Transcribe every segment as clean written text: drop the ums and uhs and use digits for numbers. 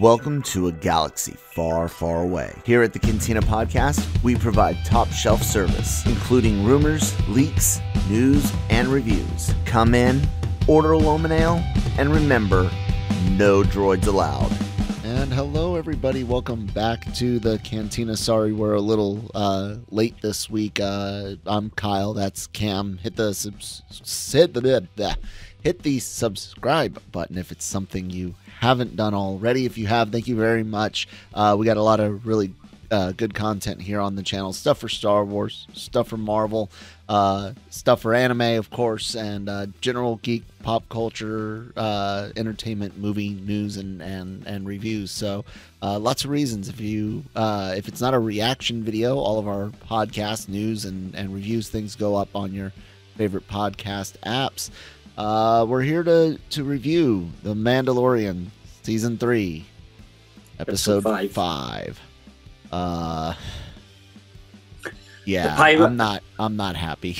Welcome to a galaxy far, far away. Here at the Cantina Podcast, we provide top shelf service, including rumors, leaks, news, and reviews. Come in, order a Loman Ale, and remember, no droids allowed. And hello, everybody. Welcome back to the Cantina. Sorry, we're a little late this week. I'm Kyle. That's Cam. Hit the subscribe button if it's something you haven't done already. If you have, thank you very much. We got a lot of really good content here on the channel. Stuff for Star Wars, stuff for Marvel, stuff for anime, of course, and general geek, pop culture, entertainment, movie news, and reviews. So lots of reasons. If it's not a reaction video, all of our podcast news and reviews things go up on your favorite podcast apps. We're here to review The Mandalorian Season 3, Episode 5. Yeah, I'm not happy.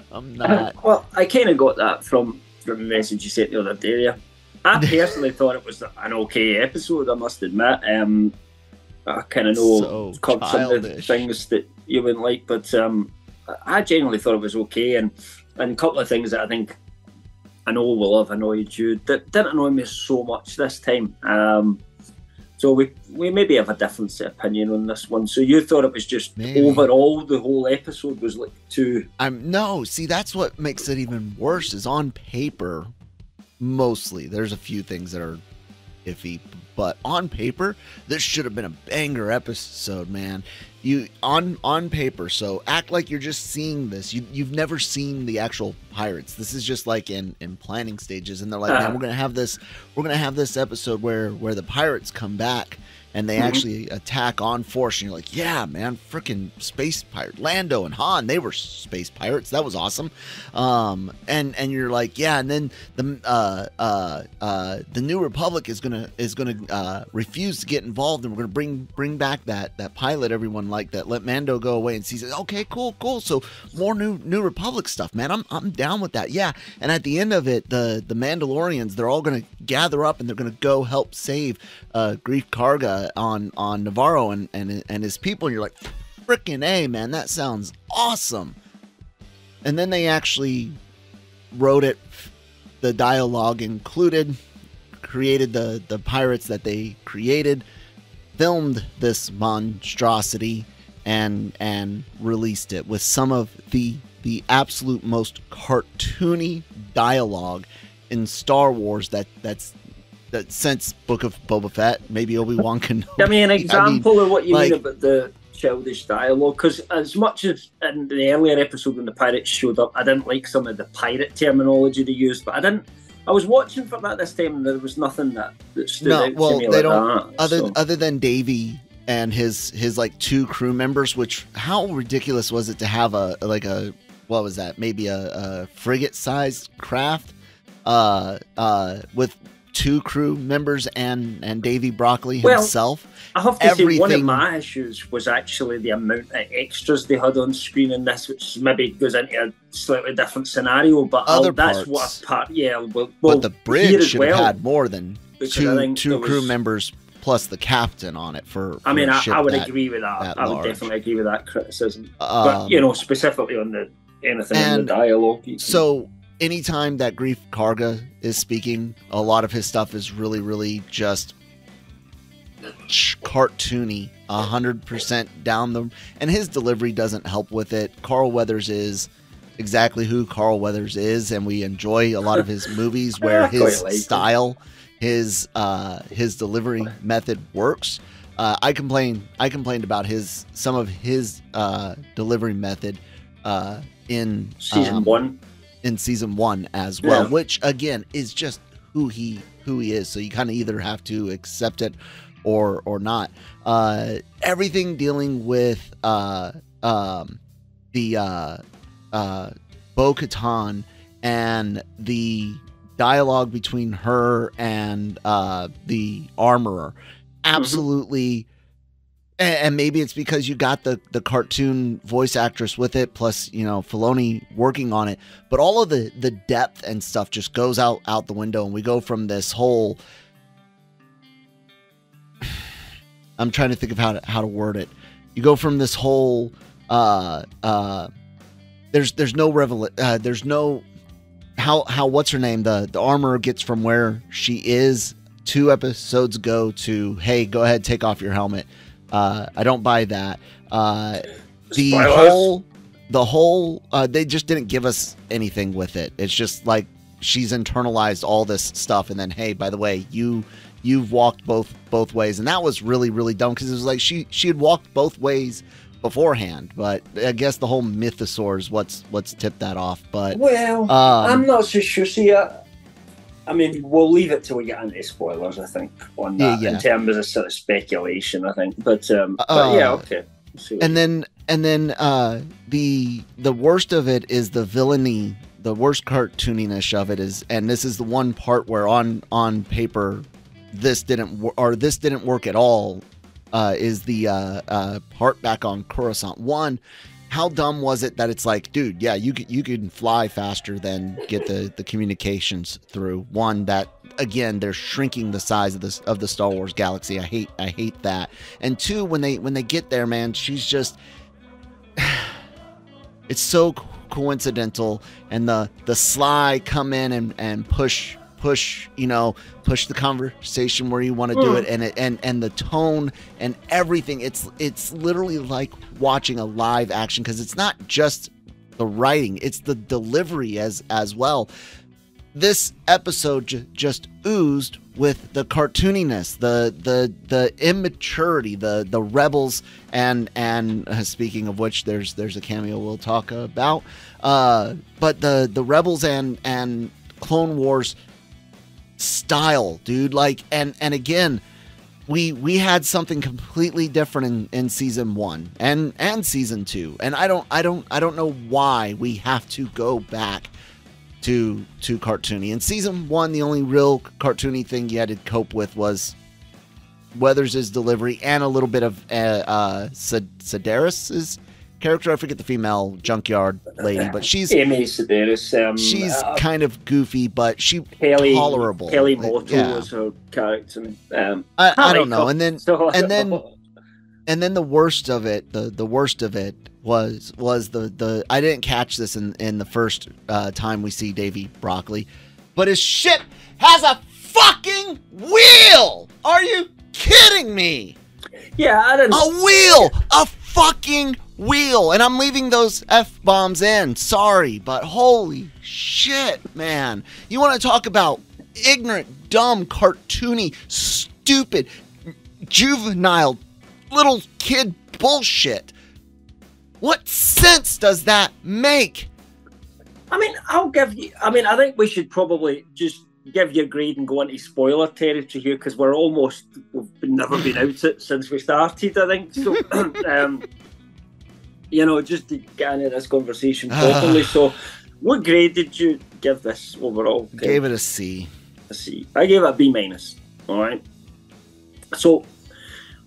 I'm not. Well, I kind of got that from the message you sent the other day. Yeah. I personally thought it was an okay episode, I must admit. I kind of know some of the things that you wouldn't like, but I genuinely thought it was okay, and a couple of things that I think I know will have annoyed you that didn't annoy me so much this time. So we maybe have a difference of opinion on this one. So you thought it was just overall the whole episode was like too... No, see, that's what makes it even worse is on paper, mostly. There's a few things that are iffy, but on paper, this should have been a banger episode, man. You on paper, so act like you're just seeing this. You've never seen the actual pirates. This is just like in planning stages, and they're like, man, we're gonna have this episode where the pirates come back and they actually attack on force, and you're like, yeah, man, freaking space pirate Lando and Han, they were space pirates. That was awesome. And you're like, yeah, and then the New Republic is gonna refuse to get involved, and we're gonna bring back that pilot everyone liked that let Mando go away, and he says, okay, cool. So more New Republic stuff, man. I'm down with that. Yeah. And at the end of it, the Mandalorians, they're all gonna gather up and they're gonna go help save Greef Karga on Navarro and his people, and you're like, freaking A, man, that sounds awesome. And then they actually wrote it, the dialogue included, created the pirates that they created, filmed this monstrosity, and released it with some of the absolute most cartoony dialogue in Star Wars that since Book of Boba Fett, maybe Obi-Wan can... I mean, an example of what you mean about the childish dialogue, because as much as in the earlier episode when the pirates showed up, I didn't like some of the pirate terminology they used, but I was watching for that this time, and there was nothing that stood out to me like that. Other than Davey and his like two crew members, which how ridiculous was it to have a what was that? Maybe a frigate-sized craft with two crew members and Davy Broccoli himself. I have to say one of my issues was actually the amount of extras they had on screen in this, which maybe goes into a slightly different scenario, but that's what a part. Yeah, well, but the bridge should have had more than two crew members plus the captain on it for I mean, I would agree with that. I would definitely agree with that criticism. But specifically on anything in the dialogue. So anytime that Greef Karga is speaking, a lot of his stuff is really, really just cartoony, 100% down the... And his delivery doesn't help with it. Carl Weathers is exactly who Carl Weathers is, and we enjoy a lot of his movies where his style, his delivery method works. I complained about some of his delivery method in season one. In season 1 as well, which again is just who he is. So you kind of either have to accept it or not. Everything dealing with the Bo-Katan and the dialogue between her and the armorer, absolutely. And maybe it's because you got the cartoon voice actress with it, plus, Filoni working on it. But all of the depth and stuff just goes out the window, and we go from this whole I'm trying to think of how to word it. You go from this whole there's no how what's her name, the armor gets from where she is 2 episodes ago to, hey, go ahead, take off your helmet. I don't buy that. The whole they just didn't give us anything with it. It's just like she's internalized all this stuff, and then, hey, by the way, you've walked both ways, and that was really, really dumb, because it was like she had walked both ways beforehand, but I guess the whole mythosaur is what's tipped that off. But I'm not so sure. See, I mean, we'll leave it till we get into spoilers, I think, on that, in terms of sort of speculation, I think. But yeah, okay. And then the worst of it is the villainy. The worst cartooniness of it is, and this is the one part where on paper this didn't work at all, is the part back on Coruscant. One, how dumb was it that it's like, dude, yeah, you can fly faster than get the communications through. One, that again, they're shrinking the size of the Star Wars galaxy. I hate that. And two, when they get there, man, she's just it's so coincidental, and the sly come in and push the conversation where you want to do it, and the tone and everything. It's literally like watching a live action, because it's not just the writing, it's the delivery as well. This episode just oozed with the cartooniness, the immaturity, the rebels, and speaking of which, there's a cameo we'll talk about, but the rebels and Clone Wars style, dude. Like, and again, we had something completely different in season 1 and season 2, and I don't know why we have to go back to cartoony. In season 1, the only real cartoony thing you had to cope with was Weathers' delivery and a little bit of Sedaris' character. I forget the female junkyard lady, but she's Amy Sedaris. She's kind of goofy, but she tolerable. Kelly Moto was her character. I don't know. And then the worst of it, the worst of it was the I didn't catch this in the first time we see Davy Broccoli, but his ship has a fucking wheel. Are you kidding me? Yeah, I didn't. A wheel, a fucking wheel, and I'm leaving those F-bombs in. Sorry, but holy shit, man! You want to talk about ignorant, dumb, cartoony, stupid, juvenile, little kid bullshit? What sense does that make? I mean, I'll give you. I mean, I think we should probably just give you a grade and go into spoiler territory here, because we've never been out it since we started, I think. So, just to get into this conversation properly. So, what grade did you give this overall? I gave it a C. A C. I gave it a B minus. All right. So,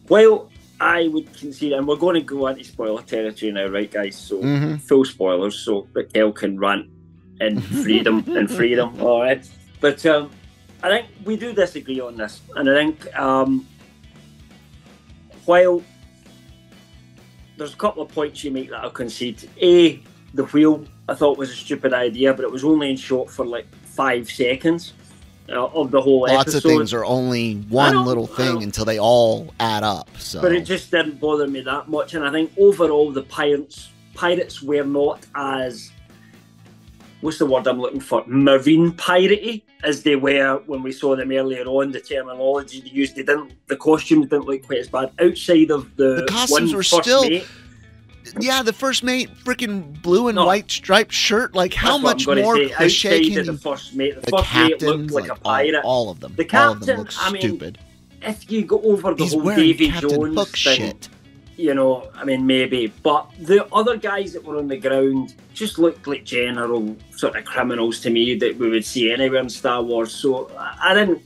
while I would consider, and we're going to go into spoiler territory now, right, guys? So, full spoilers, so that Elle can rant in freedom all right? But I think we do disagree on this, and I think while there's a couple of points you make that I'll concede. A, the wheel I thought was a stupid idea, but it was only in shot for like 5 seconds of the whole episode. Lots of things are only one little thing until they all add up. So, but it just didn't bother me that much, and I think overall the pirates were not as, what's the word I'm looking for, marine piratey as they were when we saw them earlier on. The terminology they used, the costumes didn't look quite as bad outside of the costumes were still mate. Yeah, the first mate, freaking blue and white striped shirt. Like, how much more cliche can you? The first mate looked like a pirate. All of them. The captain, look stupid. If you go over the whole Davy Jones Hook thing, maybe. But the other guys that were on the ground just looked like general sort of criminals to me that we would see anywhere in Star Wars. So I didn't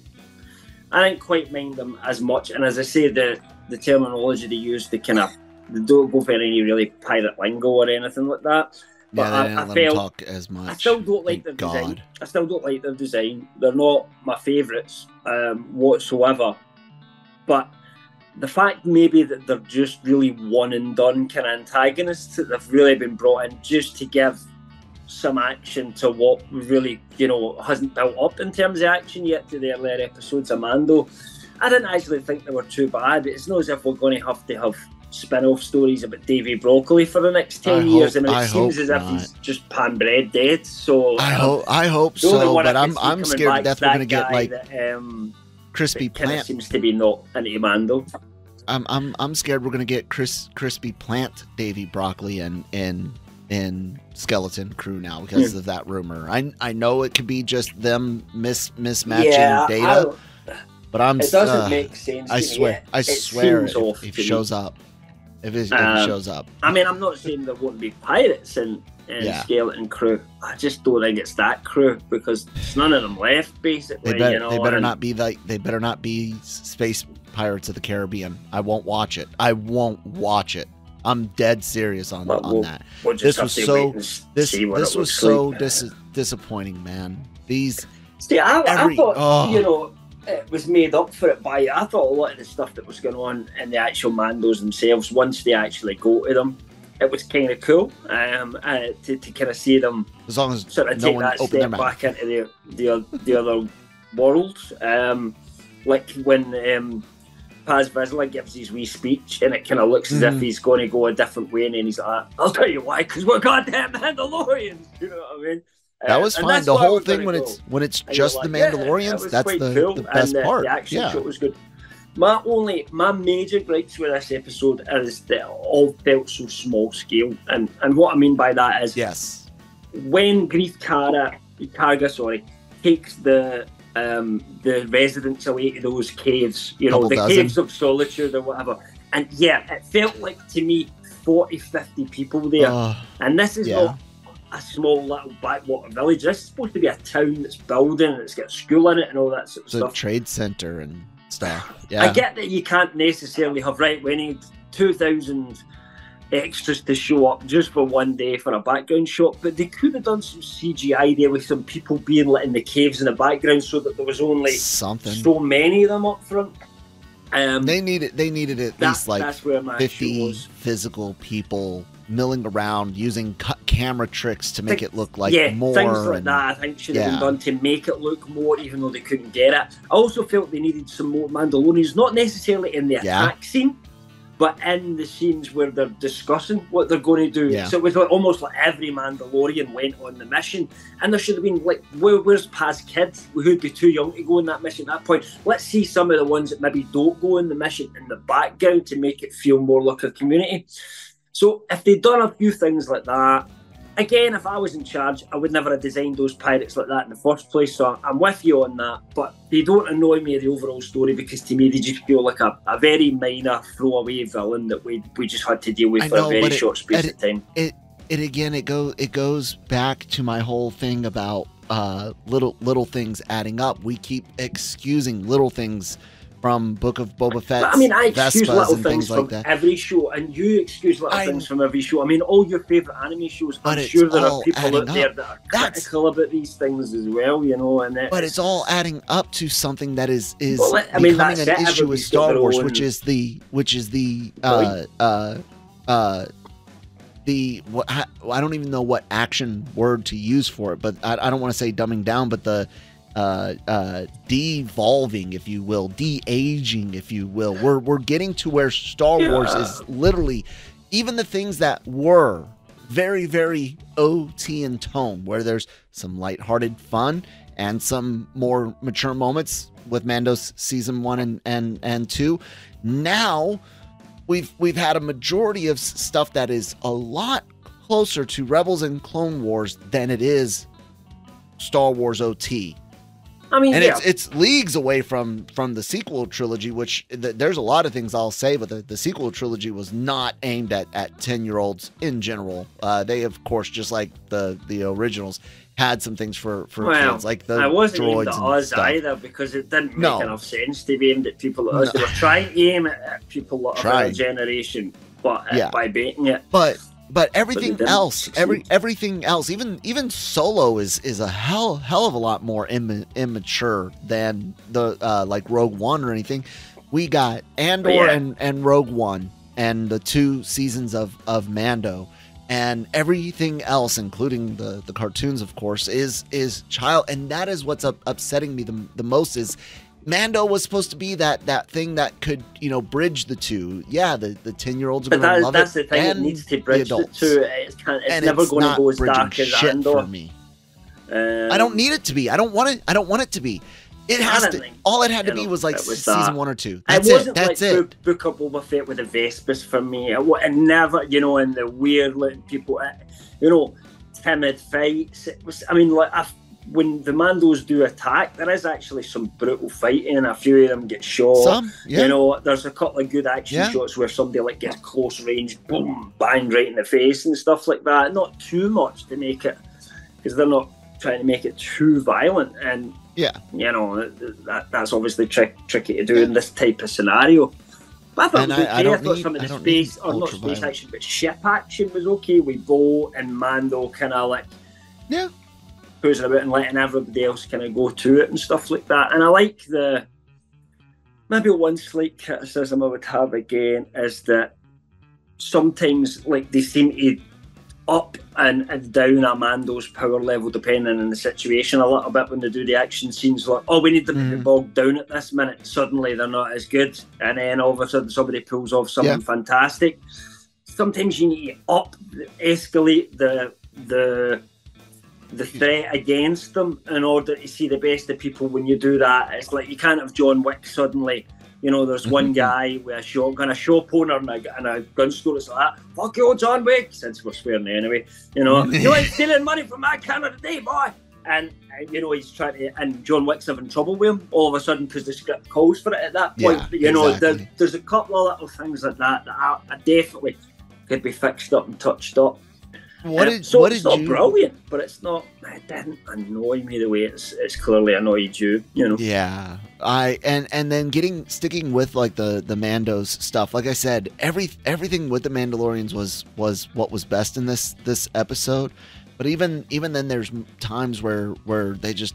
quite mind them as much. And as I say, the terminology they used, they don't go for any really pirate lingo or anything like that. But yeah, I felt talk as much. I still don't like their design. I still don't like their design. They're not my favourites whatsoever. But the fact maybe that they're just really one and done kind of antagonists that they've really been brought in just to give some action to what really, you know, hasn't built up in terms of action yet to the earlier episodes of Mando. I didn't actually think they were too bad. It's not as if we're going to have spin-off stories about Davy Broccoli for the next 10 years. I mean, it seems as if he's just pan-bread dead. So I hope so, but I'm scared to death we're going to get like crispy plant. Seems to be not into Mando. I'm scared we're going to get crispy plant Davy Broccoli and skeleton crew now because of that rumor. I know it could be just them mismatching data, but it doesn't make sense. I swear if he shows up. If he shows up. I mean, I'm not saying there won't be pirates and skeleton crew. I just don't think it's that crew because there's none of them left. Basically, they better not be space Pirates of the Caribbean. I won't watch it. I'm dead serious on that. This was so disappointing, man. I thought it was made up for it by. I thought a lot of the stuff that was going on in the actual Mandos themselves, once they actually go to them, it was kind of cool to kind of see them as long as sort of take that step back into the other worlds. Like when Paz Vizsla gives his wee speech and it kind of looks as if he's going to go a different way, and then he's like, I'll tell you why, because we're goddamn Mandalorians. You know what I mean? That was fine. The whole thing when it's just the Mandalorians, that's the best part. The action shot was good. My major gripes with this episode is that it all felt so small scale, and what I mean by that is when Greef Karga takes the residents away to those caves, caves of solitude or whatever, and it felt like to me 40-50 people there, and this is not a small little backwater village. This is supposed to be a town that's building and it's got a school in it and all that sort of stuff. It's a trade center and stuff. I get that you can't necessarily have we need 2,000 extras to show up just for one day for a background shot, but they could have done some CGI there with some people being lit in the caves in the background so that there was only so many of them up front. They needed at least like 50 physical people milling around using camera tricks to make it look like more. Things like that I think should have been done to make it look more, even though they couldn't get it. I also felt they needed some more Mandalorians, not necessarily in the attack scene, but in the scenes where they're discussing what they're going to do. Yeah. So it was almost like every Mandalorian went on the mission, and there should have been like, where's Paz Kid, who'd be too young to go on that mission at that point? Let's see some of the ones that maybe don't go on the mission in the background to make it feel more like a community. So if they'd done a few things like that, again, if I was in charge, I would never have designed those pirates like that in the first place. So I'm with you on that, but they don't annoy me in the overall story because to me they just feel like a very minor throwaway villain that we just had to deal with for a very short space of time. It goes back to my whole thing about little things adding up. We keep excusing little things from Book of Boba Fett. I mean, I excuse little things from every show, and you excuse little things from every show. I mean, all your favourite anime shows, I'm sure there are people out there that are critical about these things as well, and but it's all adding up to something that is becoming an issue with Star Wars, which is the I don't even know what action word to use for it, but I don't want to say dumbing down, but the devolving, if you will, de-aging, if you will. We're getting to where Star Wars is literally, even the things that were very, very OT in tone, where there's some lighthearted fun and some more mature moments with Mando's season 1 and 2. Now we've had a majority of stuff that is a lot closer to Rebels and Clone Wars than it is Star Wars OT. I mean, it's leagues away from the sequel trilogy, which there's a lot of things I'll say, but the sequel trilogy was not aimed at 10-year-olds in general. They, of course, just like the originals, had some things for kids, like the droids. I wasn't aimed at us either, because it didn't make enough sense to be aimed at people like us. They were trying to aim at people of our generation, but by baiting it. But everything else, everything else, even Solo is a hell of a lot more immature than the like Rogue One or anything. we got Andor and Rogue One and the 2 seasons of Mando, and everything else, including the cartoons, of course, is child, and that is what's upsetting me the most. Is Mando was supposed to be that thing that could, bridge the two. Yeah, the 10-year-olds are going to love it. That's the thing. It needs to bridge the two. It's never going to go as dark as Andor. For me. I don't need it to be. I don't want it to be. It has to. All it had to be was like season 1 or 2. That's it. That's it. Book of Boba Fett with the Vespers for me. It never, and the weird looking people, timid fights. It was. I mean, when the Mandos do attack, there is actually some brutal fighting, and a few of them get shot. There's a couple of good action shots where somebody gets close range, boom, bang, right in the face and stuff like that. Not too much to make it, because they're not trying to make it too violent. And that's obviously tricky to do in this type of scenario. But I thought it was okay. I thought some of the space, or not space action, but ship action was okay with Bo and Mando kind of cruising about and letting everybody else kind of go to it and stuff like that. And I like maybe one slight criticism I would have again is that sometimes they seem to up and down a Mando's power level depending on the situation a little bit when they do the action scenes. We need them to be bogged down at this minute. Suddenly they're not as good, and then all of a sudden somebody pulls off something fantastic. Sometimes you need to escalate the threat against them in order to see the best of people. When you do that, it's like you can't have John Wick suddenly. There's one guy with a shotgun, a shop owner, and a gun store. It's like, fuck you, John Wick, since we're swearing anyway. You ain't stealing money from my camera today, boy. And he's trying to, and John Wick's having trouble with him all of a sudden because the script calls for it at that point. Exactly. There's a couple of little things like that I definitely could be fixed up and touched up. It's not brilliant, but it's not. It didn't annoy me the way it's clearly annoyed you. Yeah, and then sticking with the Mando's stuff. Like I said, everything with the Mandalorians was what was best in this episode. But even then, there's times where they just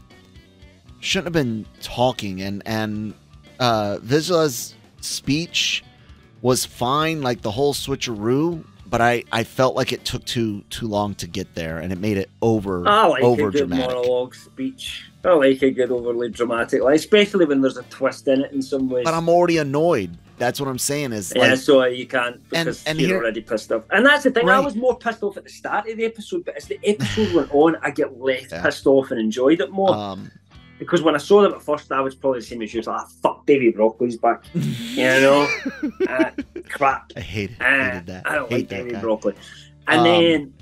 shouldn't have been talking, and Vizsla's speech was fine, like the whole switcheroo. But I felt like it took too long to get there, and it made it over dramatic. A good monologue speech. I like a good overly dramatic, especially when there's a twist in it in some ways. But I'm already annoyed. That's what I'm saying. So you can't, because you're already pissed off. And that's the thing. Right. I was more pissed off at the start of the episode, but as the episode went on, I get less pissed off and enjoyed it more. Because when I saw them at first, I was probably the same as you. Like, fuck, Davy Broccoli's back. Crap. I hated that. I don't like Davy Broccoli. And then,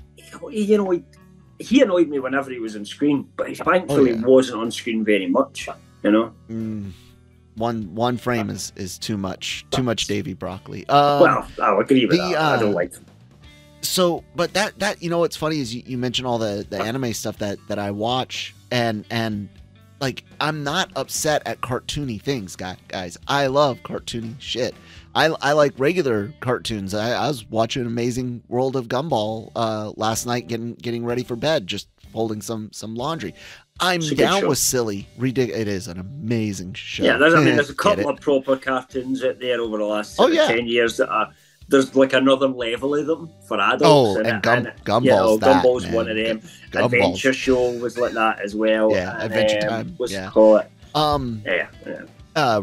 he annoyed me whenever he was on screen, but he thankfully wasn't on screen very much. One frame is too much. Too much Davy Broccoli. Well, I'll agree with that. I don't like him. So, but that what's funny is you mentioned all the anime stuff that I watch, and I'm not upset at cartoony things, guys. I love cartoony shit. I like regular cartoons. I was watching Amazing World of Gumball last night, getting ready for bed, just folding some laundry. I'm down with silly, ridiculous. It is an amazing show. Yeah, there's a couple of proper cartoons out there over the last 10 years that are. There's another level of them for adults. Gumball's Gumball's one of them. Adventure Show was like that as well. Yeah, Adventure Time. What's it called?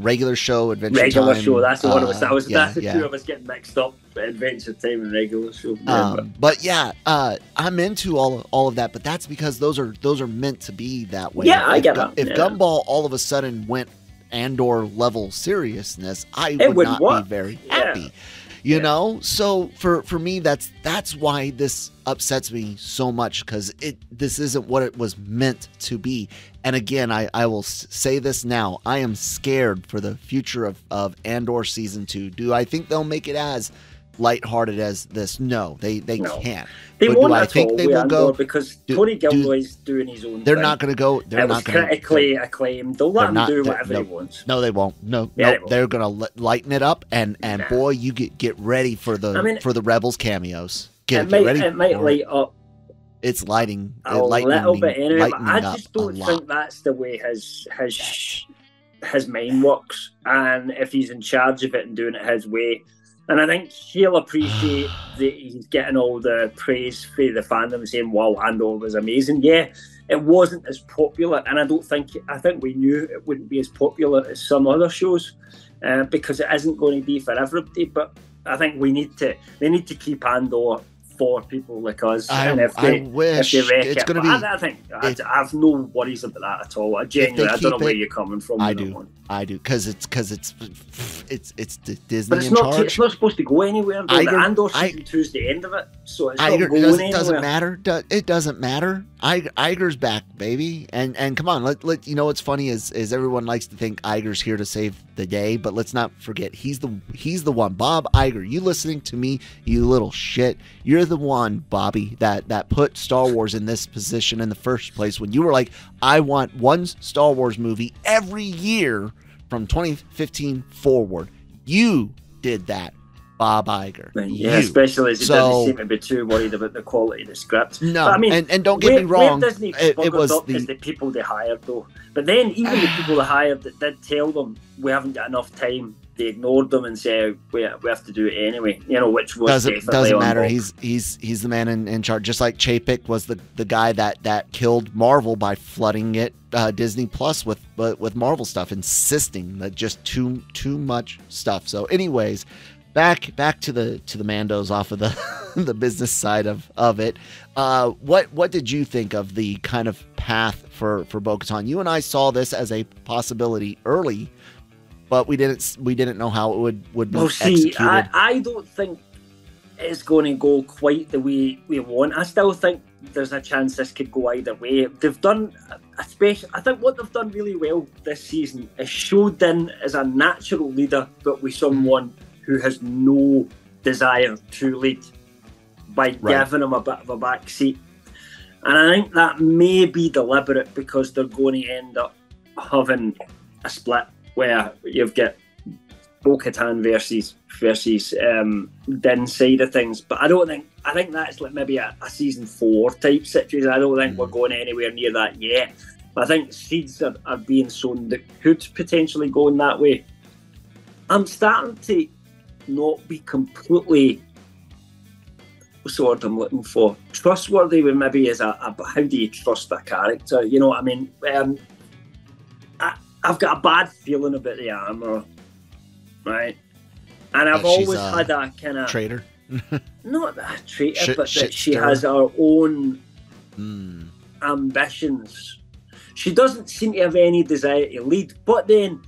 Regular Show, Adventure Time. Regular Show, that's the one it was. That's the two of us getting mixed up. Adventure Time and Regular Show. I'm into all of that, but that's because those are meant to be that way. Yeah, I get that. If Gumball all of a sudden went Andor level seriousness, I would not be very happy. So for me, that's why this upsets me so much, because this isn't what it was meant to be. And again, I will say this now, I am scared for the future of Andor season 2. Do I think they'll make it as lighthearted as this? No, they can't. They won't at all. They will go because Tony Gilroy's doing his own. They're not going to go. They're not going to critically acclaimed. They'll let him do whatever he wants. No, they won't. No, they're going to lighten it up, and boy, you get ready for the Rebels cameos. Get ready. It might light up. It's lighting a little bit anyway, but I just don't think that's the way his his mind works, and if he's in charge of it and doing it his way. And I think he'll appreciate that he's getting all the praise for the fandom saying, wow, Andor was amazing. Yeah, it wasn't as popular, and I think we knew it wouldn't be as popular as some other shows because it isn't going to be for everybody. But I think they need to keep Andor for people like us. I wish it's going to be. I have no worries about that at all. I don't know where you're coming from. I do because it's Disney. But it's not supposed to go anywhere. Andor season 2 is the end of it, so it's not going anywhere. Doesn't matter. It doesn't matter. Iger's back, baby, and come on. Let you know what's funny is everyone likes to think Iger's here to save the day, but let's not forget he's the one. Bob Iger, you listening to me, you little shit? You're the one, Bobby, that put Star Wars in this position in the first place when you were like, I want one Star Wars movie every year from 2015 forward. You did that, Bob Iger. Yeah, especially as he doesn't seem to be too worried about the quality of the script. No, I mean, and don't get me wrong, it was the people they hired though. But then even the people they hired that did tell them we haven't got enough time, they ignored them and said we have to do it anyway. You know, which was doesn't matter. He's the man in charge. Just like Chapek was the guy that killed Marvel by flooding it Disney Plus with Marvel stuff, insisting that just too much stuff. So, anyways. Back to the Mandos off of the business side of it. What did you think of the kind of path for Bo-Katan? You and I saw this as a possibility early, but we didn't know how it would be executed. I don't think it's going to go quite the way we want. I still think there's a chance this could go either way. They've done, I think what they've done really well this season is showed Din as a natural leader, but with someone who has no desire to lead by giving him a bit of a back seat. And I think that may be deliberate because they're going to end up having a split where you've got Bo-Katan versus Din side of things. But I think that's like maybe a season 4 type situation. I don't think we're going anywhere near that yet. But I think seeds are being sown that could potentially go in that way. I'm starting to not be completely, what's the word I'm looking for, trustworthy with maybe as how do you trust a character, you know what I mean? I've got a bad feeling about the armor, right? And I've always had a kind of traitor. Not a traitor, but that she has her own ambitions. She doesn't seem to have any desire to lead, but then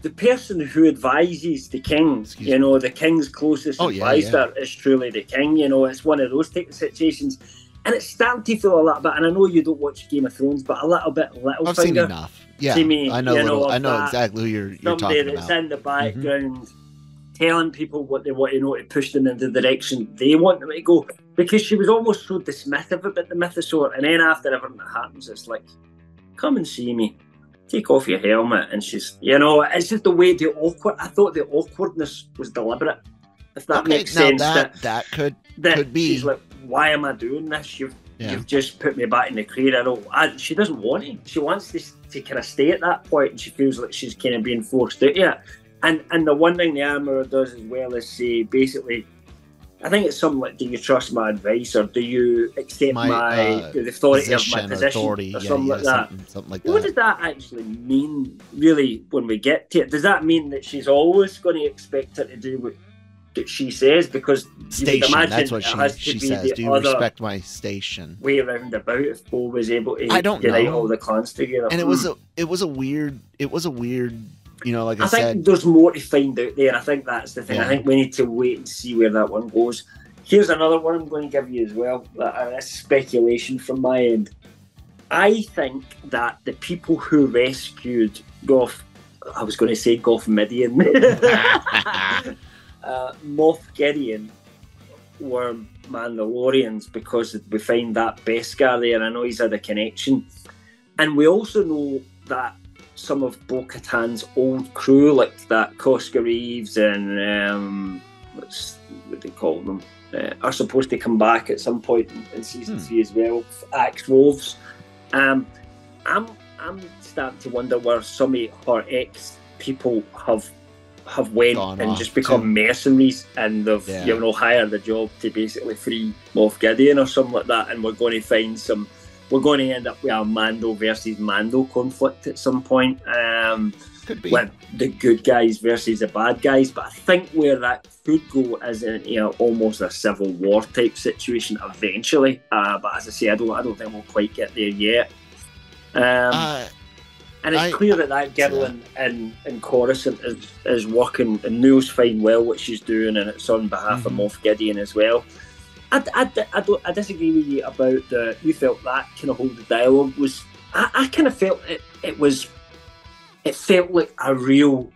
the person who advises the king, the king's closest advisor is truly the king. You know, it's one of those type of situations. And it's starting to feel a little bit, and I know you don't watch Game of Thrones, but a little bit Littlefinger. I've seen enough. Yeah, to me, I know. I know exactly who you're talking about. Somebody that's in the background telling people what they want to know to push them in the direction they want them to go. Because she was almost so dismissive about the mythosaur, and then after everything that happens, it's like, come and see me. Take off your helmet, and she's, it's just the way I thought the awkwardness was deliberate, if that makes sense. That could be. She's like, why am I doing this? You've just put me back in the career. She doesn't want to. She wants to kind of stay at that point, and she feels like she's kind of being forced out of it. And the one thing the armourer does as well is say, basically, I think it's something like, do you trust my advice, or do you accept the authority of my position, or something like that. Something like that. What does that actually mean, really, when we get to it? Does that mean that she's always going to expect her to do what she says? Because station, you would imagine that's what she says. Do you respect my station? Way around about if Bo was able to unite all the clans together. And it was a weird. Like I said, think there's more to find out there. I think that's the thing. I think we need to wait and see where that one goes. Here's another one I'm going to give you as well. That's speculation from my end. I think that the people who rescued Moff Gideon were Mandalorians, because we find that Beskar there. I know he's had a connection. And we also know that some of Bo-Katan's old crew, like that Cosca Reeves and what do they call them, are supposed to come back at some point in season 3 as well. Axe Wolves. I'm starting to wonder where some of her ex people have went and just become mercenaries, and they've hired a job to basically free Moff Gideon or something like that, and we're going to end up with a Mando versus Mando conflict at some point. Could be. With the good guys versus the bad guys, but I think where that could go is in almost a civil war type situation eventually. But as I say, I don't think we'll quite get there yet. And it's clear that girl in Coruscant is working and knows fine well what she's doing, and it's on behalf of Moff Gideon as well. I disagree with you about you felt that kind of whole dialogue was. I kind of felt it felt like a real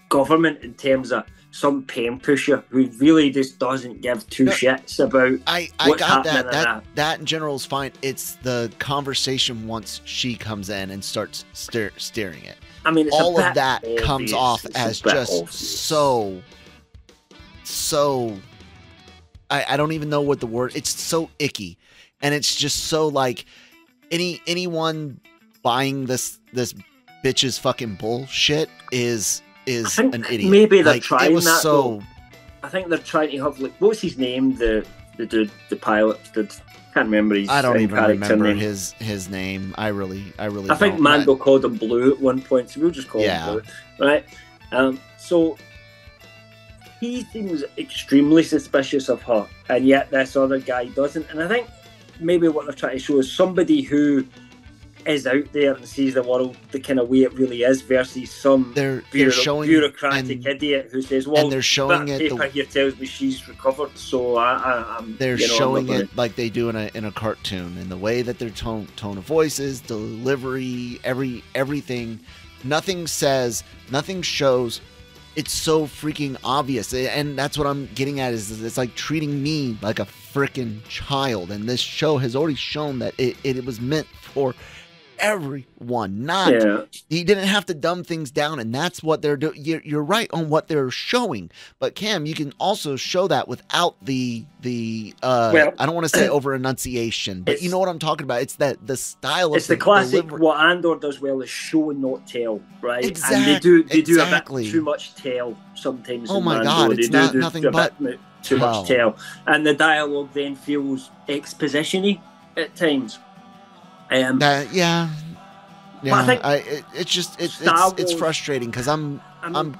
government in terms of some pen pusher who really just doesn't give two shits about what's happening. That in general is fine. It's the conversation once she comes in and starts steering it. I mean, all of that comes off as just obvious. so. I don't even know what the word. It's so icky, and it's just so like anyone buying this bitch's fucking bullshit is an idiot. Maybe they're trying that. Though. I think they're trying to have what's his name? The dude, the pilot. Can't remember his. I don't even remember name. his name. I really. I think Mando called him Blue at one point, so we'll just call him Blue, right? So he seems extremely suspicious of her, and yet this other guy doesn't. And I think maybe what they're trying to show is somebody who is out there and sees the world the kind of way it really is versus some bureaucratic idiot who says, well, and they're showing that paper here tells me she's recovered, so I'm they're showing it like they do in a cartoon, in the way that their tone of voices, delivery, everything. Nothing shows. It's so freaking obvious, and that's what I'm getting at. Is it's like treating me like a freaking child, and this show has already shown that it was meant for everyone. He didn't have to dumb things down, and that's what they're doing. You're right on what they're showing, but Cam, you can also show that without the I don't want to say over enunciation, but you know what I'm talking about. It's that the style. It's the classic delivery. What Andor does well is show and not tell, right? Exactly. And they do a bit too much tell sometimes. Oh my god, it's nothing but too much tell, and the dialogue then feels exposition-y at times. I think it's frustrating because I'm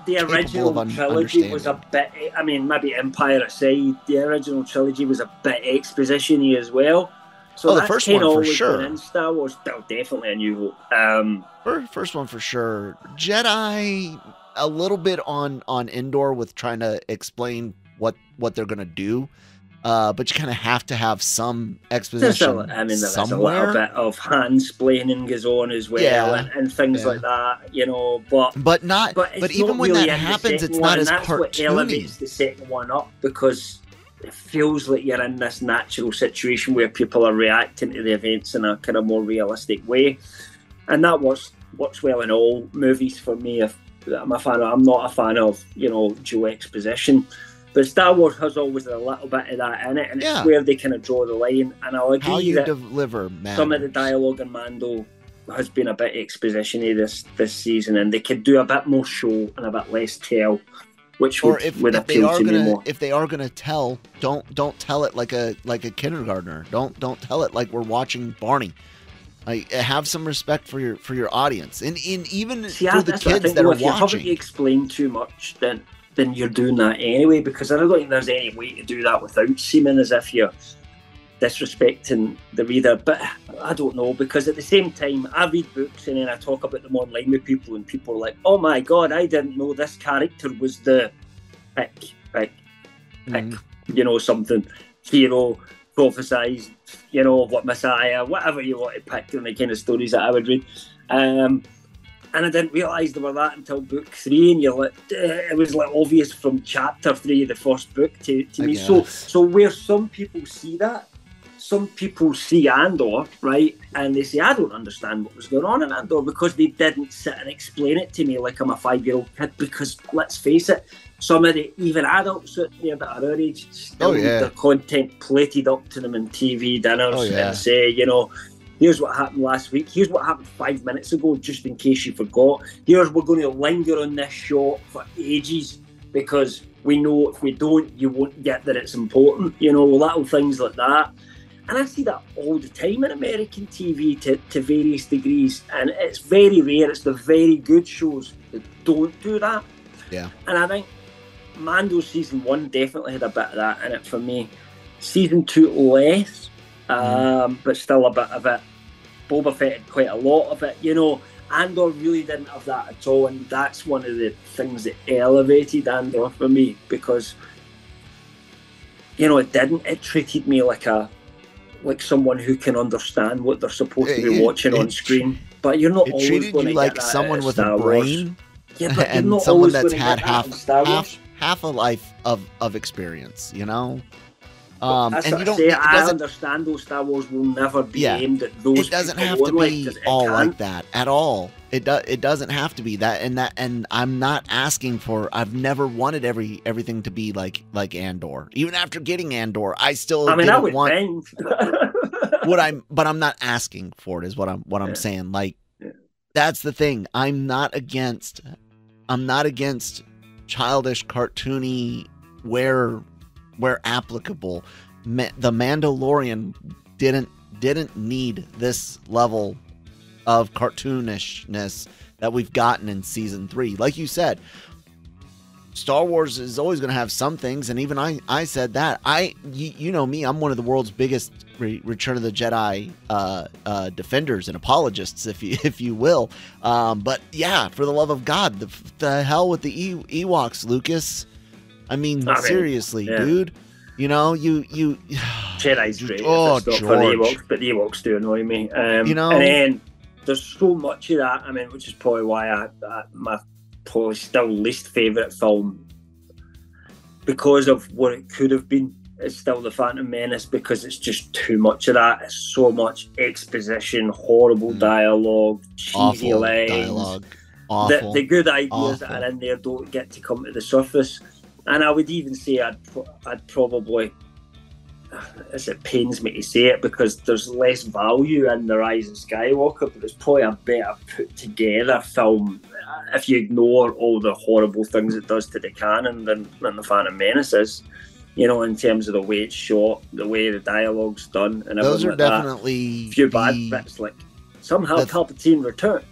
the original trilogy was a bit. I mean, maybe Empire aside, the original trilogy was a bit exposition-y as well. So the first one for sure. In Star Wars, definitely a New Hope. First one for sure. Jedi a little bit on Endor with trying to explain what they're gonna do. But you kind of have to have some exposition. There's a little bit of hand-splaining goes on as well, and things like that, But even when that happens, it's not as cartoony. That's what elevates the second one up, because it feels like you're in this natural situation where people are reacting to the events in a kind of more realistic way, and that works well in all movies for me. I'm not a fan of dual exposition. But Star Wars has always a little bit of that in it, and it's where they kind of draw the line. And I'll agree that some of the dialogue in Mando has been a bit exposition-y this season, and they could do a bit more show and a bit less tell, which would appeal to me more. If they are gonna tell, don't tell it like a kindergartner. Don't tell it like we're watching Barney. Like, have some respect for your audience, and even for the kids that are watching. If you haven't explained too much, then you're doing that anyway, because I don't think there's any way to do that without seeming as if you're disrespecting the reader. But I don't know, because at the same time, I read books and then I talk about them online with people, and people are like, oh my god, I didn't know this character was the pick, something, hero, prophesized, what Messiah, whatever you want to pick, and the kind of stories that I would read. And I didn't realise they were that until book 3, and you're like, it was like obvious from chapter 3 of the first book to me. So where some people see that, some people see Andor, right, and they say, I don't understand what was going on in Andor, because they didn't sit and explain it to me like I'm a 5-year-old kid. Because let's face it, some of the even adults out there that are our age still need their content plated up to them in TV dinners and say, Here's what happened last week. Here's what happened 5 minutes ago, just in case you forgot. We're going to linger on this shot for ages because we know if we don't, you won't get that it's important. You know, little things like that. And I see that all the time in American TV to various degrees. And it's very rare. It's the very good shows that don't do that. Yeah. And I think Mando season 1 definitely had a bit of that in it for me. Season 2 less, but still a bit of it. Boba Fett had quite a lot of it, you know. Andor really didn't have that at all, and that's one of the things that elevated Andor for me, because, you know, it treated me like someone who can understand what they're supposed to be watching on screen. But you're not always going to get that. It treated you like someone with a brain, and someone that's had half a life of experience, you know. And you don't. I understand those Star Wars will never be aimed at those. It doesn't have to be all like that at all. It doesn't have to be that. And I'm not asking for. I've never wanted everything to be like Andor. Even after getting Andor, I still. I mean, I would want but I'm not asking for it. Is what I'm saying. Like, that's the thing. I'm not against childish, cartoony, where applicable. The Mandalorian didn't need this level of cartoonishness that we've gotten in season 3. Like you said, Star Wars is always going to have some things, and even I said that. You know me, I'm one of the world's biggest Return of the Jedi defenders and apologists, if you will. But yeah, for the love of God, the hell with the Ewoks, Lucas. I mean, seriously, dude. You know, you Jedi's great. Oh, George. For the Ewoks, but the Ewoks do annoy me. You know, and then there's so much of that. I mean, which is probably why my probably still least favourite film, because of what it could have been, is still The Phantom Menace, because it's just too much of that. It's so much exposition, horrible dialogue, cheesy lines. Dialogue. Awful. The good ideas that are in there don't get to come to the surface. And I would even say I'd probably, as it pains me to say it, because there's less value in The Rise of Skywalker, but it's probably a better put together film if you ignore all the horrible things it does to the canon than The Phantom Menace is. You know, in terms of the way it's shot, the way the dialogue's done, and those are like definitely a few bad bits, like somehow Palpatine returned.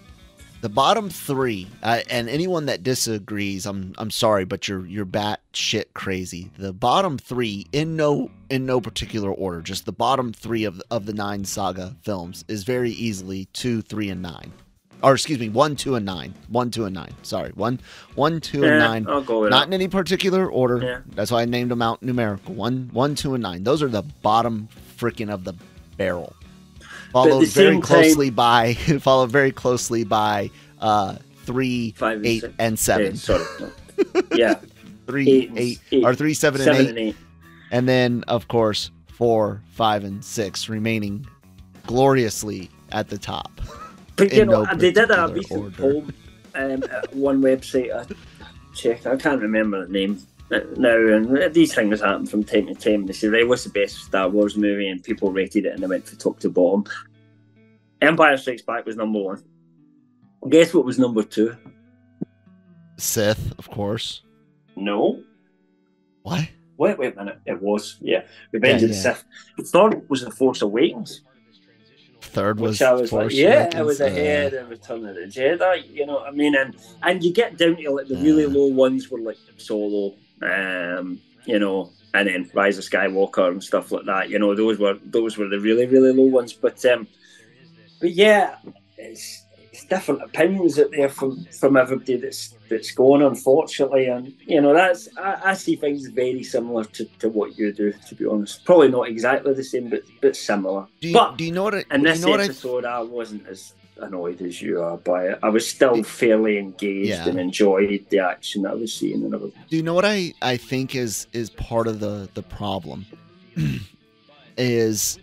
The bottom 3, and anyone that disagrees, I'm sorry, but you're batshit crazy. The bottom 3, in no particular order, just the bottom 3 of the 9 saga films is very easily 2, 3, and 9. Or excuse me, 1, 2, and 9. 1, 2, and 9. Sorry, 1, 2, and 9. I'll go with Not in any particular order. Yeah. That's why I named them out numerical. 1, 2, and 9. Those are the bottom freaking of the barrel. Followed very closely by 3, 5, 8, and 7. Sorry. Yeah. 3, 8, or 3, 7, and 8. And then, of course, 4, 5, and 6 remaining gloriously at the top. But you know, they did a recent poll at one website I checked. I can't remember the name now, and these things happen from time to time. They say, right, what's the best Star Wars movie? And people rated it, and they went from top to bottom. Empire Strikes Back was number 1. Guess what was number 2? Sith, of course. No. What? Wait a minute. It was, Revenge of the Sith. The third was The Force Awakens. Third was I was Force like, it was ahead of Return of the Jedi. You know what I mean? And you get down to like the really low ones were like Solo, you know, and then Rise of Skywalker and stuff like that. You know, those were the really, really low ones. But yeah, it's different opinions out there from everybody that's going, unfortunately. And you know, that's I see things very similar to what you do, to be honest. Probably not exactly the same, but similar. Do you know what? In this episode, I wasn't as annoyed as you are by it. I was still fairly engaged and enjoyed the action that I was seeing and everything. Do you know what I think is part of the problem? is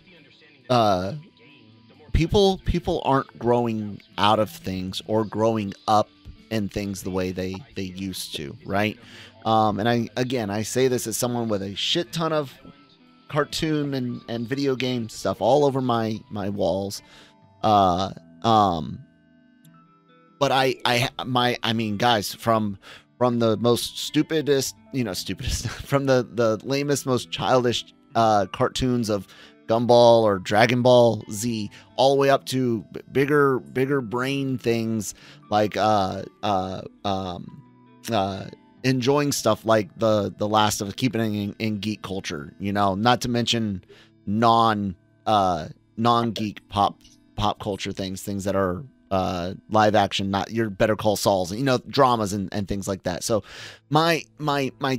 people aren't growing out of things or growing up in things the way they used to, right? And I say this as someone with a shit ton of cartoon and video game stuff all over my walls. But I mean, guys, from the most stupidest, from the lamest, most childish cartoons of Gumball or Dragon Ball Z, all the way up to bigger brain things like enjoying stuff like the Last of Us, keeping it in geek culture, not to mention non-geek pop culture things that are live action, not your Better Call Sauls, dramas and things like that. So my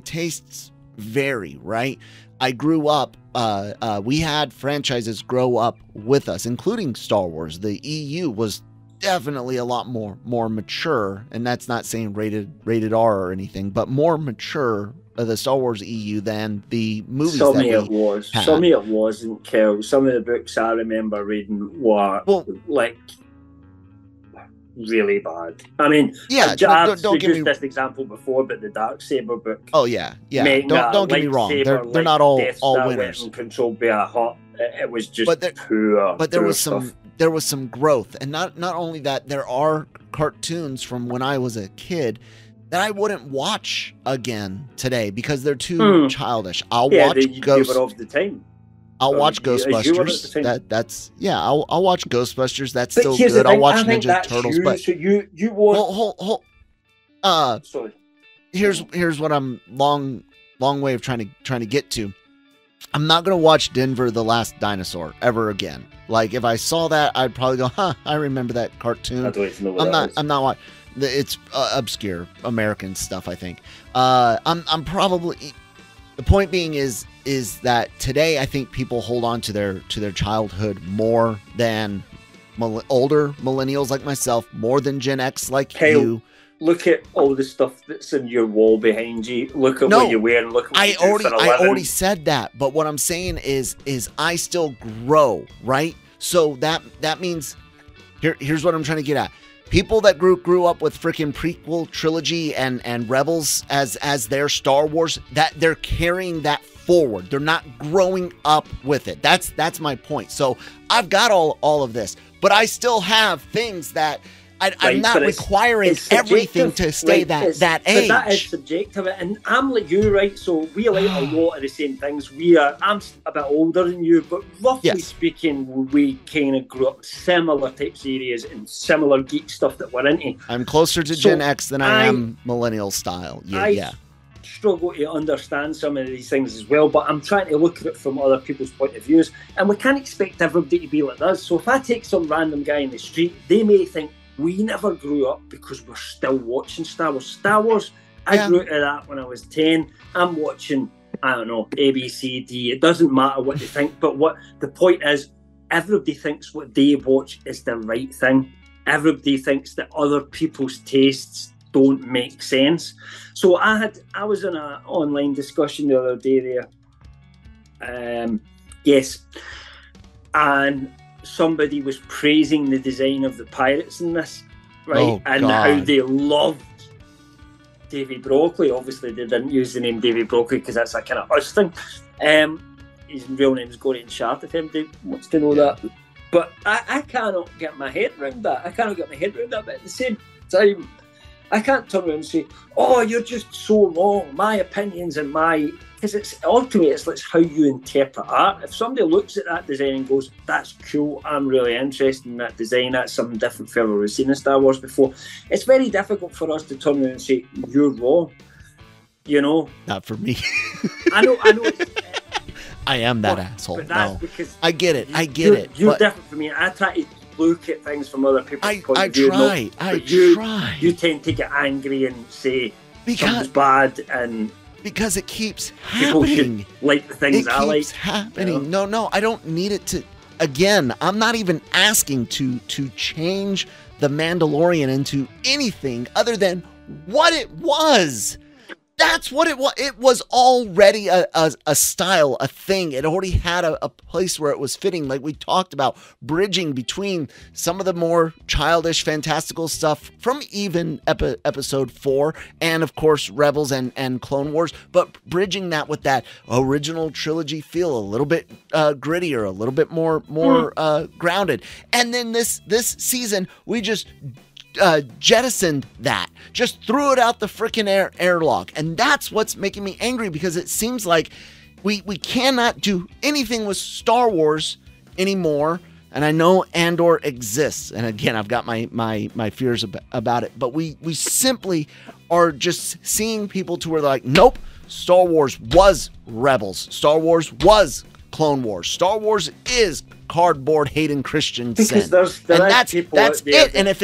tastes vary, right? I grew up, we had franchises grow up with us, including Star Wars. The EU was definitely a lot more mature, and that's not saying rated R or anything, but more mature, the Star Wars EU, than the movies. Some of it was. Had. Some of it wasn't, Kel. Some of the books I remember reading were really bad. I mean, yeah, I've used this example before, but the Darksaber book. Oh yeah. Don't get me wrong. They're not all winners. Controlled by a hot. It was just poor. But there was some growth, and not only that. There are cartoons from when I was a kid that I wouldn't watch again today because they're too childish. I'll watch Ghost. They were of the time. I'll watch Ghostbusters. I'll watch Ghostbusters. That's still good. I'll watch Ninja Turtles. But so you want hold. Sorry. Here's what I'm long way of trying to get to. I'm not gonna watch Denver the Last Dinosaur ever again. Like if I saw that, I'd probably go, I remember that cartoon. I'm not watching. It's obscure American stuff, I think. I'm probably. The point being is that today I think people hold on to their childhood more than older millennials like myself, more than Gen X like you. Look at all the stuff that's in your wall behind you. Look at what you're wearing. Look at what you do for a living. I already said that, but what I'm saying is I still grow, right? So that means here's what I'm trying to get at. People that grew up with freaking prequel trilogy and Rebels as their Star Wars, that they're carrying that forward. They're not growing up with it. That's my point. So I've got all of this, but I still have things that I'm not requiring everything to stay that age. But that is subjective, and I'm like you, right? So we like a lot of the same things. I'm a bit older than you, but roughly speaking, we kind of grew up similar types of areas and similar geek stuff that we're into. I'm closer to Gen X than I am millennial style. I struggle to understand some of these things as well, but I'm trying to look at it from other people's point of views, and we can't expect everybody to be like us. So if I take some random guy in the street, they may think, we never grew up because we're still watching Star Wars. I grew to that when I was 10. I'm watching, I don't know, A, B, C, D. It doesn't matter what they think, but what the point is, everybody thinks what they watch is the right thing. Everybody thinks that other people's tastes don't make sense. So I was in an online discussion the other day there. And somebody was praising the design of the pirates in this, right? How they loved Davy Broccoli. Obviously, they didn't use the name Davy Broccoli because that's a kind of us thing. His real name is Gordon Sharp, if anybody wants to know that. But I cannot get my head around that. But at the same time, I can't turn around and say, oh, you're just so wrong. My opinions and because it's ultimately it's how you interpret art. If somebody looks at that design and goes, that's cool, I'm really interested in that design, that's something different from what we've seen in Star Wars before, it's very difficult for us to turn around and say, you're wrong. Not for me. I know. I am that asshole. But that's because I get it. You're different from me. I try to look at things from other people's point of view. I try. You tend to get angry and say something's bad, and because it keeps people happening. Should like the things I like. It keeps happening. No, I don't need it to. Again, I'm not even asking to change the Mandalorian into anything other than what it was. That's what it was. It was already a style, a thing. It already had a place where it was fitting. Like we talked about, bridging between some of the more childish, fantastical stuff from even episode 4 and, of course, Rebels and Clone Wars, but bridging that with that original trilogy feel, a little bit grittier, a little bit more grounded. And then this season, we just jettisoned that, just threw it out the freaking airlock. And that's what's making me angry, because it seems like we cannot do anything with Star Wars anymore. And I know Andor exists, and again, I've got my fears about it, but we simply are just seeing people to where they're like, nope, Star Wars was Rebels, Star Wars was Clone Wars, Star Wars is cardboard hating Christian sin. Because that's it. And if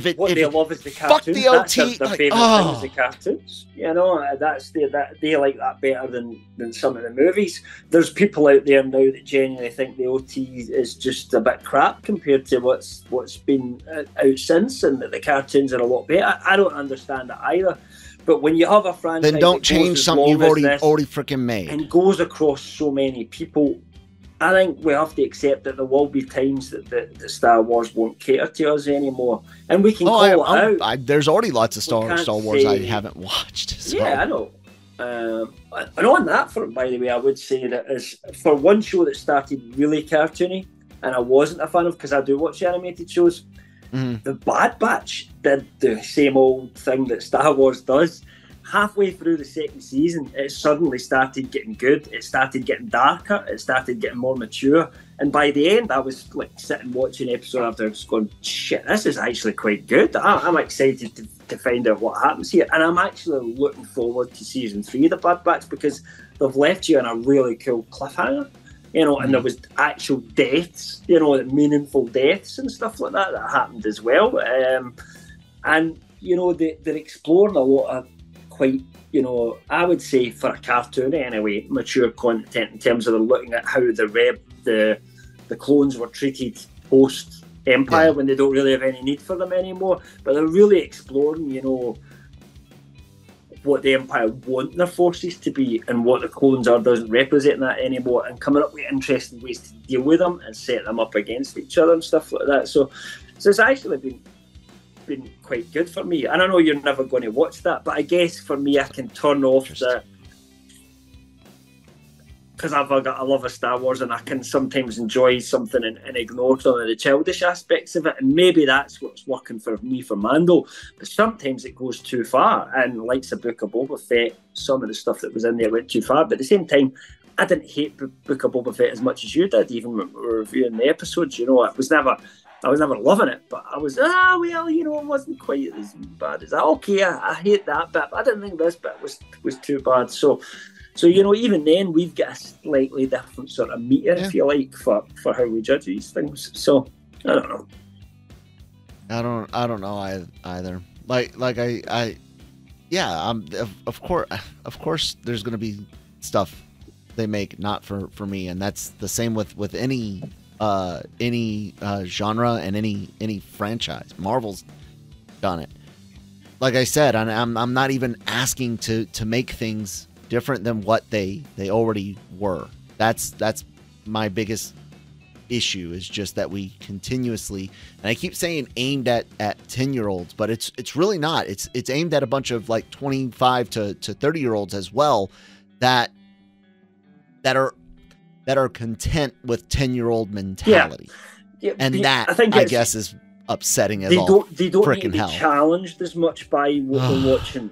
they love is the fuck cartoons. the OT, That's their like, favourite thing is the cartoons. You know, they like that better than some of the movies. There's people out there now that genuinely think the OT is just a bit crap compared to what's been out since, and that the cartoons are a lot better. I don't understand that either. But when you have a franchise, then don't change something you've already freaking made, and goes across so many people, I think we have to accept that there will be times that Star Wars won't cater to us anymore, and we can call it out. There's already lots of Star Wars I haven't watched. So. Yeah, I know. And on that front, by the way, I would say that as for one show that started really cartoony, and I wasn't a fan of, because I do watch animated shows, the Bad Batch did the same old thing that Star Wars does. Halfway through the second season, it suddenly started getting good. It started getting darker. It started getting more mature. And by the end, I was like sitting watching episode after, just going, shit, this is actually quite good. I'm excited to find out what happens here. And I'm actually looking forward to season 3 of the Bad Batch, because they've left you on a really cool cliffhanger. You know, and there was actual deaths, you know, meaningful deaths and stuff like that happened as well. And, you know, they're exploring a lot of quite, you know, I would say for a cartoon anyway, mature content in terms of they're looking at how the clones were treated post Empire when they don't really have any need for them anymore. But they're really exploring, you know, what the Empire want their forces to be, and what the clones are doesn't represent that anymore, and coming up with interesting ways to deal with them and set them up against each other and stuff like that. So it's actually been quite good for me. And I know you're never going to watch that, but I guess for me, I can turn off the, because I love a Star Wars, and I can sometimes enjoy something and ignore some of the childish aspects of it, and maybe that's what's working for me for Mando. But sometimes it goes too far, and like the Book of Boba Fett, some of the stuff that was in there went too far. But at the same time, I didn't hate Book of Boba Fett as much as you did, even when we were reviewing the episodes. You know, I was never loving it, but I was, well, you know, it wasn't quite as bad as that. Okay, I hate that bit, but I didn't think this bit was too bad. So, you know, even then, we've got a slightly different sort of meter, if you like, for how we judge these things. So, I don't know. I don't know either. Of course, there's going to be stuff they make not for me, and that's the same with any genre and any franchise. Marvel's done it. Like I said, I'm not even asking to make things different than what they already were. That's my biggest issue, is just that we continuously, and I keep saying aimed at 10-year-olds, but it's really not. It's aimed at a bunch of like 25 to 30-year-olds as well that are content with 10-year-old mentality. Yeah, and that I guess is upsetting as all they don't need to be challenged as much by what they're watching.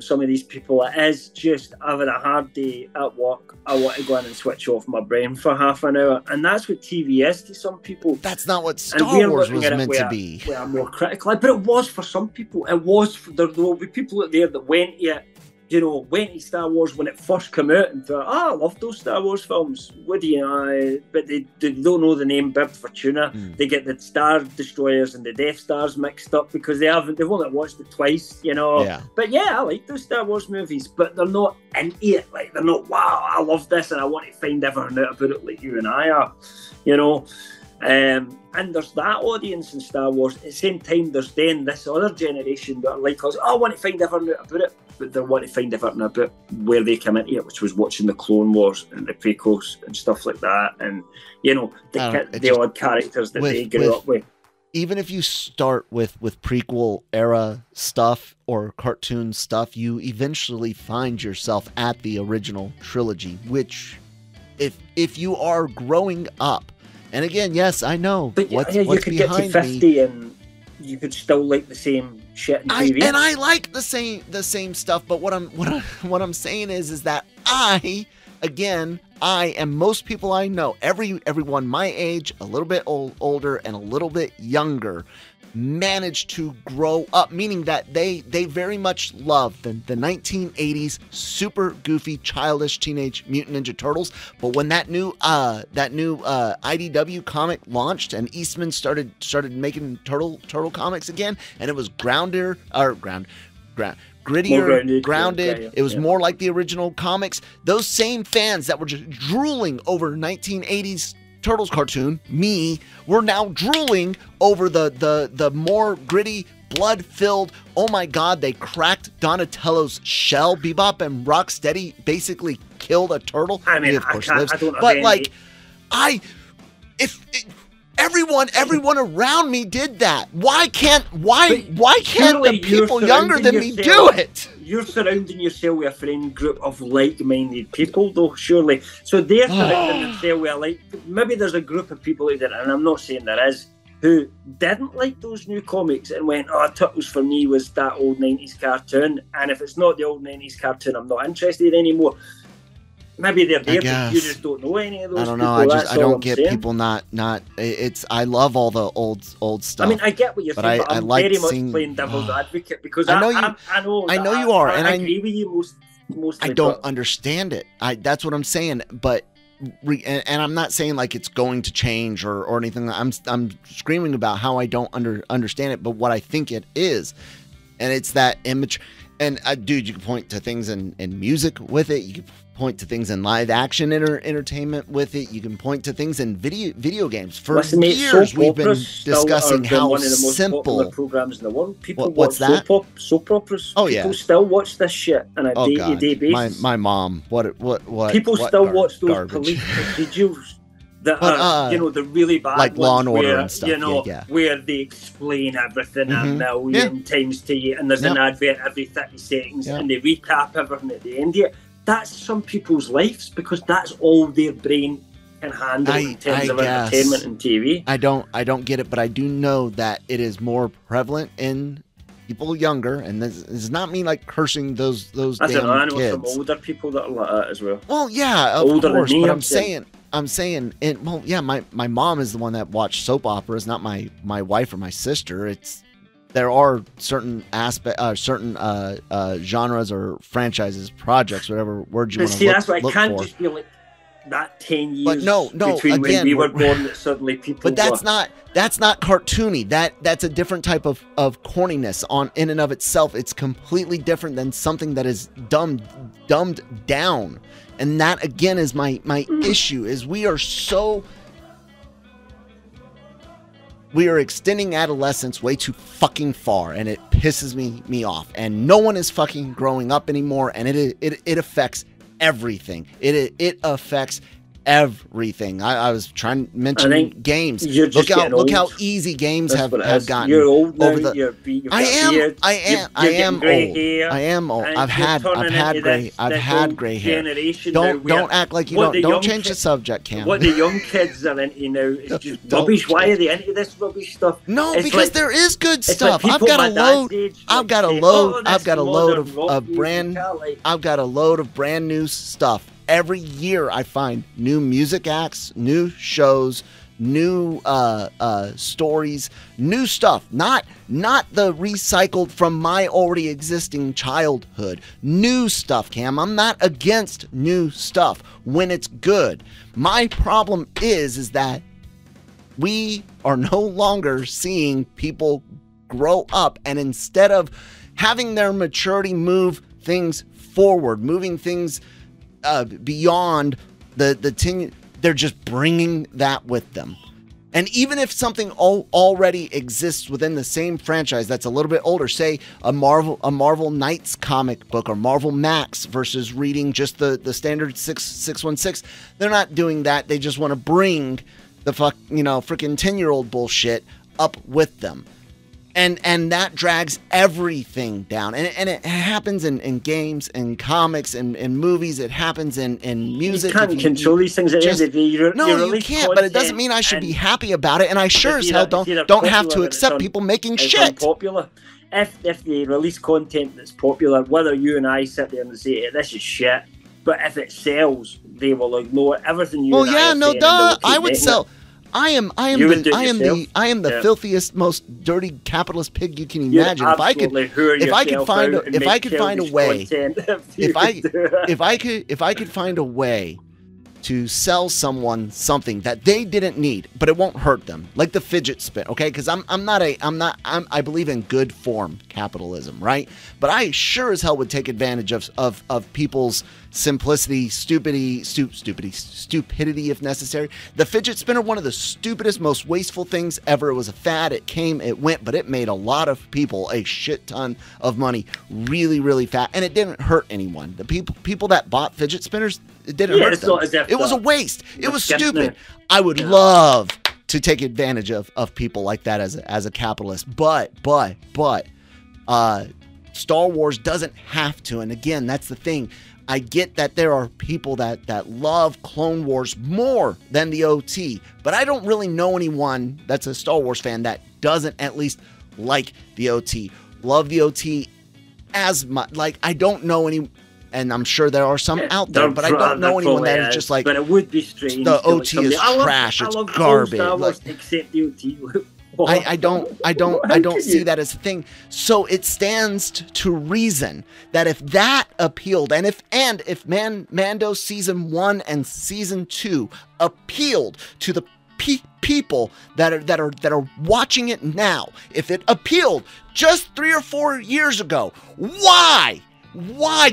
Some of these people, it is just having a hard day at work, I want to go in and switch off my brain for half an hour, and that's what TV is to some people. That's not what Star Wars was meant to be. We're more critical, but it was for some people. It was there will be people out there that went to Star Wars when it first came out and thought, I love those Star Wars films. What do you know? But they don't know the name Bib Fortuna. They get the Star Destroyers and the Death Stars mixed up because they've only watched it twice, you know. Yeah. But yeah, I like those Star Wars movies, but they're not into it. Like, they're not, wow, I love this and I want to find everything out about it like you and I are, you know. And there's that audience in Star Wars. At the same time, there's then this other generation that are like us, I want to find everything out about it. but they want to find everything about where they come into it, which was watching the Clone Wars and the prequels and stuff like that, and the odd characters that they grew up with. Even if you start with prequel era stuff or cartoon stuff, you eventually find yourself at the original trilogy, which if you are growing up, and again, yes, I know, but what's you could get to 50 and you could still like the same shit in TV. I like the same stuff, but what I'm saying is that I and most people I know, everyone my age, a little bit older and a little bit younger, managed to grow up, meaning that they very much love the 1980s super goofy, childish Teenage Mutant Ninja Turtles. But when that new IDW comic launched and Eastman started making turtle comics again, and it was grittier, grounded. Yeah. It was more like the original comics. Those same fans that were just drooling over 1980s Turtles cartoon, we're now drooling over the more gritty, blood-filled, oh my god, they cracked Donatello's shell. Bebop and Rocksteady basically killed a turtle. I mean, he of course lives. I don't know, but like, everyone around me did that. Why can't the people younger than me do it? You're surrounding yourself with a friend group of like-minded people, though, surely. So they're surrounding themselves with maybe there's a group of people who did, and I'm not saying there is, who didn't like those new comics and went, Turtles for me was that old 90s cartoon, and if it's not the old 90s cartoon, I'm not interested anymore. Maybe they're there, but you just don't know any of those. I don't know. People. I don't get people not. It's. I love all the old stuff. I mean, I get what you're saying, but I'm like very much playing devil's advocate because I know you are, and I agree with you mostly. I don't understand it. That's what I'm saying, but. And I'm not saying like it's going to change or anything. I'm screaming about how I don't understand it, but what I think it is, and it's that image. And dude, you can point to things in music with it. You can point to things in live action entertainment with it. You can point to things in video games. For years, we've been discussing how one of the most simple popular programs in the world. People what's watch that? Soap operas. Oh People yeah, still watch this shit on a day-to-day basis. My mom. What? People still watch those garbage. police procedures that are, the really bad like ones Law and Order where, and stuff. Where they explain everything a million times to you, and there's an advert every 30 seconds, and they recap everything at the end of it. That's some people's lives because that's all their brain can handle in terms of entertainment and TV. I don't get it, but I do know that it is more prevalent in people younger, and this is not me like cursing those I damn know kids. Some older people that are like that as well. Well, yeah, of older course, than me, but I'm saying, well, yeah, my mom is the one that watched soap operas, not my wife or my sister. There are certain genres or franchises, projects, whatever word you want to look for. That's why I can't just be like that 10 years between again, when we were born that suddenly people. But that's not cartoony. That's a different type of corniness in and of itself. It's completely different than something that is dumbed down. And that again is my issue is we are extending adolescence way too fucking far, and it pisses me off. And no one is fucking growing up anymore, and it affects everything. It affects everything. I was trying to mention games. Look how easy games have gotten. You're old now. I am old. I've had gray hair. Don't act like you don't. Don't change the subject, Cam. What the young kids are into now is just rubbish. Why are they into this rubbish stuff? No, because there is good stuff. I've got a load of brand new stuff. Every year I find new music acts, new shows, new stories, new stuff. Not the recycled from my already existing childhood. New stuff, Cam. I'm not against new stuff when it's good. My problem is that we are no longer seeing people grow up, and instead of having their maturity move things forward, moving things beyond the 10, they're just bringing that with them. And even if something already exists within the same franchise that's a little bit older, say a Marvel Knights comic book or Marvel Max versus reading just the standard 616, they're not doing that. They just want to bring the freaking 10-year-old bullshit up with them. And that drags everything down. And it happens in games, in comics, in movies. It happens in music. You can't control these things at the end of the day. No, you can't, but it doesn't mean I should be happy about it. And I sure as hell don't have to accept people making shit. Popular. If they release content that's popular, whether you and I sit there and say, this is shit, but if it sells, they will ignore everything you and I are saying, I would sell. I am the filthiest, most dirty capitalist pig you can imagine. If I could find a way to sell someone something that they didn't need, but it won't hurt them, like the fidget spin, okay? Because I believe in good form capitalism, right? But I sure as hell would take advantage of people's simplicity, stupidity if necessary. The fidget spinner, one of the stupidest, most wasteful things ever. It was a fad. It came, it went, but it made a lot of people a shit ton of money really, really fast, and it didn't hurt anyone. The people that bought fidget spinners, it didn't hurt them. It was a waste. It was stupid. I would love to take advantage of people like that as a capitalist, but Star Wars doesn't have to. And again, that's the thing. I get that there are people that love Clone Wars more than the OT, but I don't really know anyone that's a Star Wars fan that doesn't at least like the OT, love the OT as much. Like, I don't know any, and I'm sure there are some out there, but I don't know anyone that is just like, but it would be strange. The OT is trash. It's garbage. Except the OT. I don't see that as a thing. So it stands to reason that if that appealed, and if Mando season 1 and season 2 appealed to the people that are watching it now, if it appealed just 3 or 4 years ago, why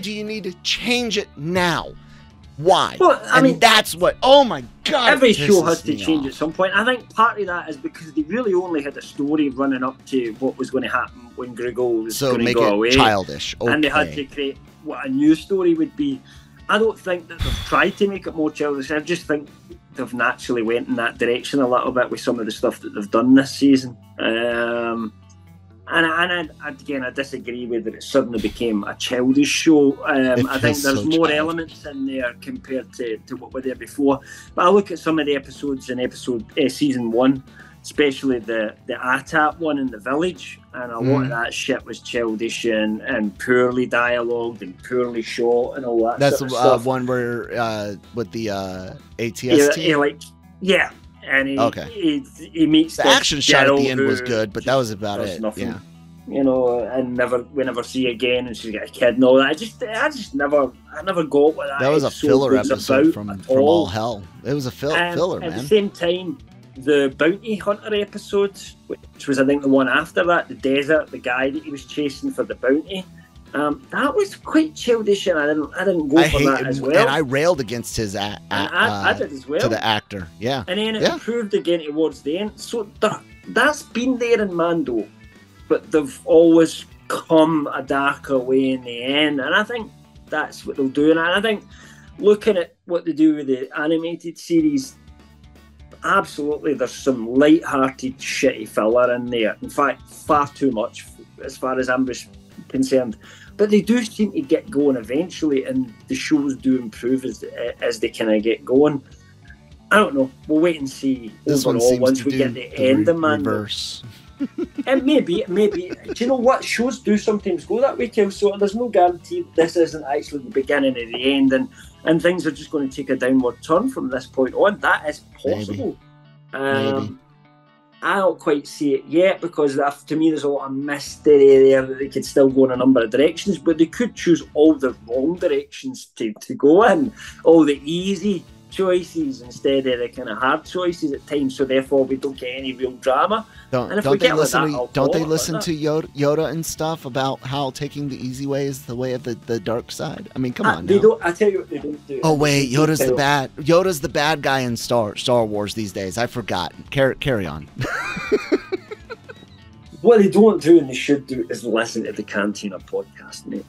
do you need to change it now? Why? Well, I mean, that's what. Oh my God! Every show has to change at some point. I think part of that is because they really only had a story running up to what was going to happen when Grogu was going to go away. Childish, okay. And they had to create what a new story would be. I don't think that they've tried to make it more childish. I just think they've naturally went in that direction a little bit with some of the stuff that they've done this season. And again, I disagree with that it suddenly became a childish show. I think there's more elements in there compared to what were there before. But I look at some of the episodes in season 1, especially the ATAP one in the village, and a lot of that shit was childish and poorly dialogued and poorly shot and all that. That's sort of stuff. One where with the ATST. Yeah. And he meets the action shot at the end was good, but that was about it. Nothing, yeah, and we never see again, and she's got a kid and all that. I never got what that. That was a filler episode from All Hell. It was a filler, man. At the same time, the bounty hunter episode, which was I think the one after that, the desert, the guy that he was chasing for the bounty. That was quite childish, and I didn't go for that as well. And I railed against his I did as well. To the actor, yeah. And then it improved again towards the end. So that's been there in Mando, but they've always come a darker way in the end. And I think that's what they'll do. And I think looking at what they do with the animated series, absolutely, there's some light-hearted, shitty filler in there. In fact, far too much as far as I'm concerned. But they do seem to get going eventually, and the shows do improve as they kind of get going. I don't know. We'll wait and see overall once we get the end of Mando. And maybe, do you know what? Shows do sometimes go that way, Kel, so there's no guarantee this isn't actually the beginning of the end, and things are just going to take a downward turn from this point on. That is possible. Maybe. I don't quite see it yet, because to me there's a lot of mystery there that they could still go in a number of directions, but they could choose all the wrong directions to go in, all the easy choices instead of the kind of hard choices at times, so therefore we don't get any real drama. Don't they listen to Yoda and stuff about how taking the easy way is the way of the dark side? I mean, come on. They don't. I tell you what they don't do. Oh wait, Yoda's the bad guy in Star Wars these days. I forgot. Carry on. What they don't do and they should do is listen to the Cantina podcast, mate.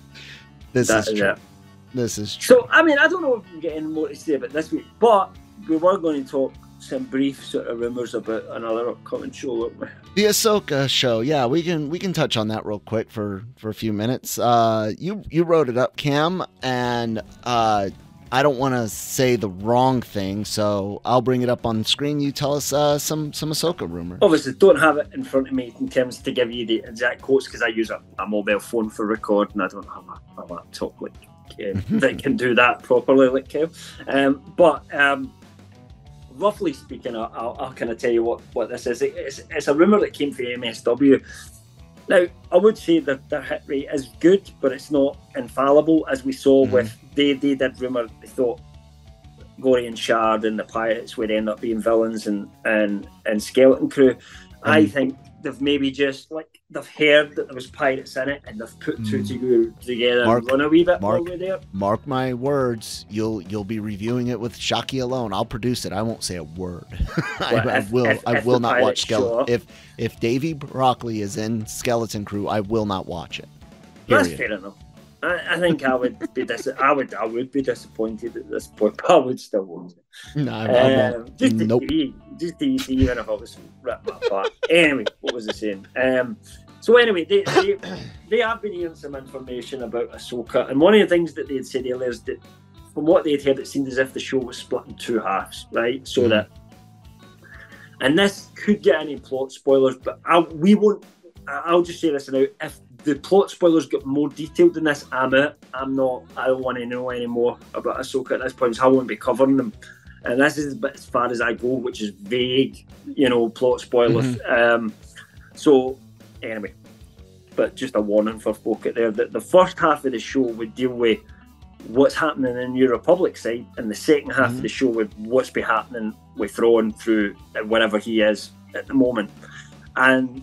This is true. So, I mean, I don't know if we can get any more to say about this week, but we were going to talk some brief sort of rumors about another upcoming show, weren't we? The Ahsoka show, yeah, we can touch on that real quick for a few minutes. You wrote it up, Cam, and I don't want to say the wrong thing, so I'll bring it up on the screen. You tell us some Ahsoka rumor. Obviously, don't have it in front of me in terms to give you the exact quotes because I use a mobile phone for recording. I don't have a laptop that can do that properly, like Kyle. But roughly speaking, I'll kind of tell you what this is. It's a rumor that came from MSW. Now, I would say that their hit rate is good, but it's not infallible, as we saw with they did rumour they thought Gory and Shard and the pirates would end up being villains and Skeleton Crew. I think they've maybe just they've heard that there was pirates in it and they've put two together and run a wee bit over there. Mark my words, you'll be reviewing it with Shaki alone. I'll produce it. I won't say a word. I will not watch Skeleton. If Davey Broccoli is in Skeleton Crew, I will not watch it. Period. That's fair enough. I think I would be I would be disappointed at this point, but I would still watch it. No, I won't. Just to even if I was ripped apart. Anyway, what was I saying? So anyway, they have been hearing some information about Ahsoka, and one of the things that they had said earlier is that from what they'd heard, it seemed as if the show was split in two halves, right? So that, and this could get any plot spoilers, but we won't. I'll just say this now: if the plot spoilers get more detailed than this, I'm out. I don't want to know any more about Ahsoka at this point, so I won't be covering them. And this is a bit as far as I go, which is vague, plot spoilers. So, anyway, but just a warning for folk out there that the first half of the show would deal with what's happening in the New Republic side, and the second half of the show would what's be happening with Thrawn through wherever he is at the moment. And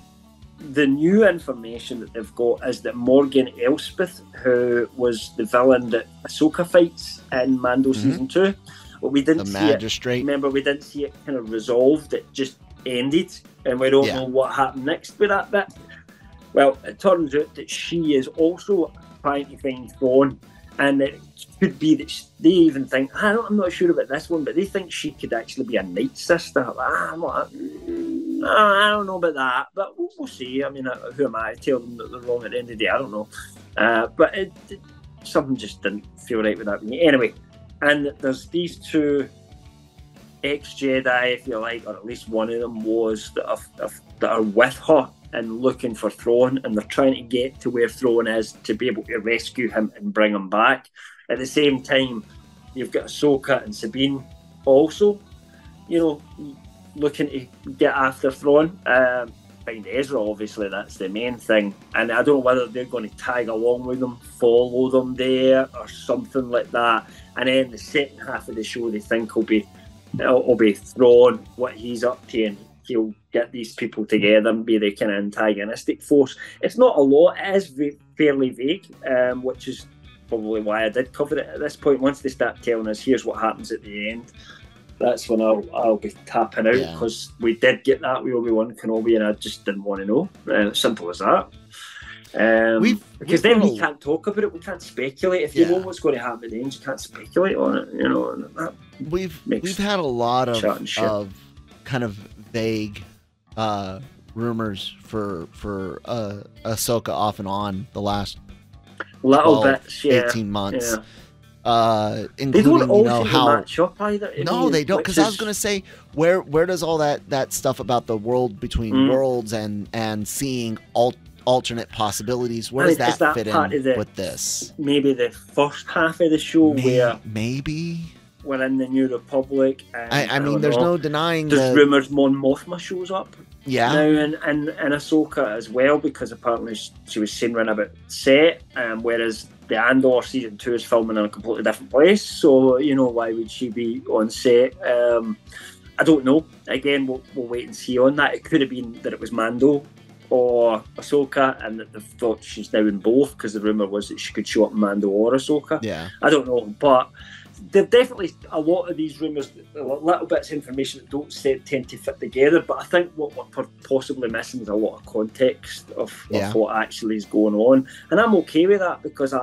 the new information that they've got is that Morgan Elspeth, who was the villain that Ahsoka fights in Mando Season 2, but we didn't see magistrate. Remember, we didn't see it kind of resolved. It just ended, and we don't know what happened next with that bit. Well, it turns out that she is also trying to find Thrawn, and it could be that they even think, I'm not sure about this one, but they think she could actually be a Night Sister. I don't know about that, but we'll see. I mean, who am I to tell them that they're wrong at the end of the day? I don't know. But something just didn't feel right with that. Anyway, and there's these two ex-Jedi, if you like, or at least one of them was, that are with her and looking for Thrawn, and they're trying to get to where Thrawn is to be able to rescue him and bring him back. At the same time, you've got Ahsoka and Sabine also, looking to get after Thrawn. Find Ezra, obviously, that's the main thing. And I don't know whether they're going to tag along with them, follow them there, or something like that. And then the second half of the show, they think will be Thrawn, what he's up to, and he'll get these people together and be the kind of antagonistic force. It's not a lot. It is fairly vague, which is probably why I did cover it at this point. Once they start telling us, here's what happens at the end, that's when I'll be tapping out, because we did get that with Obi-Wan Kenobi, and I just didn't want to know. Simple as that. Because then we can't talk about it, we can't speculate. If you know what's going to happen at the end, you can't speculate on it. And that we've had a lot of kind of vague rumors for Ahsoka off and on the last 18 months. Including, they don't all match up either. No, they don't. Because I was going to say, where does all that stuff about the world between worlds and seeing alternate possibilities, where does that fit in with this? Maybe the first half of the show where maybe we're in the New Republic. And, I mean, there's no denying. There's rumours Mon Mothma shows up. Yeah. Now and Ahsoka as well, because apparently she was seen around about set, whereas the Andor season 2 is filming in a completely different place, so why would she be on set? I don't know. Again, we'll wait and see on that. It could have been that it was Mando or Ahsoka, and that they thought she's now in both, because the rumor was that she could show up in Mando or Ahsoka. Yeah, I don't know, but there definitely a lot of these rumours, little bits of information that don't tend to fit together. But I think what we're possibly missing is a lot of context of what actually is going on, and I'm okay with that, because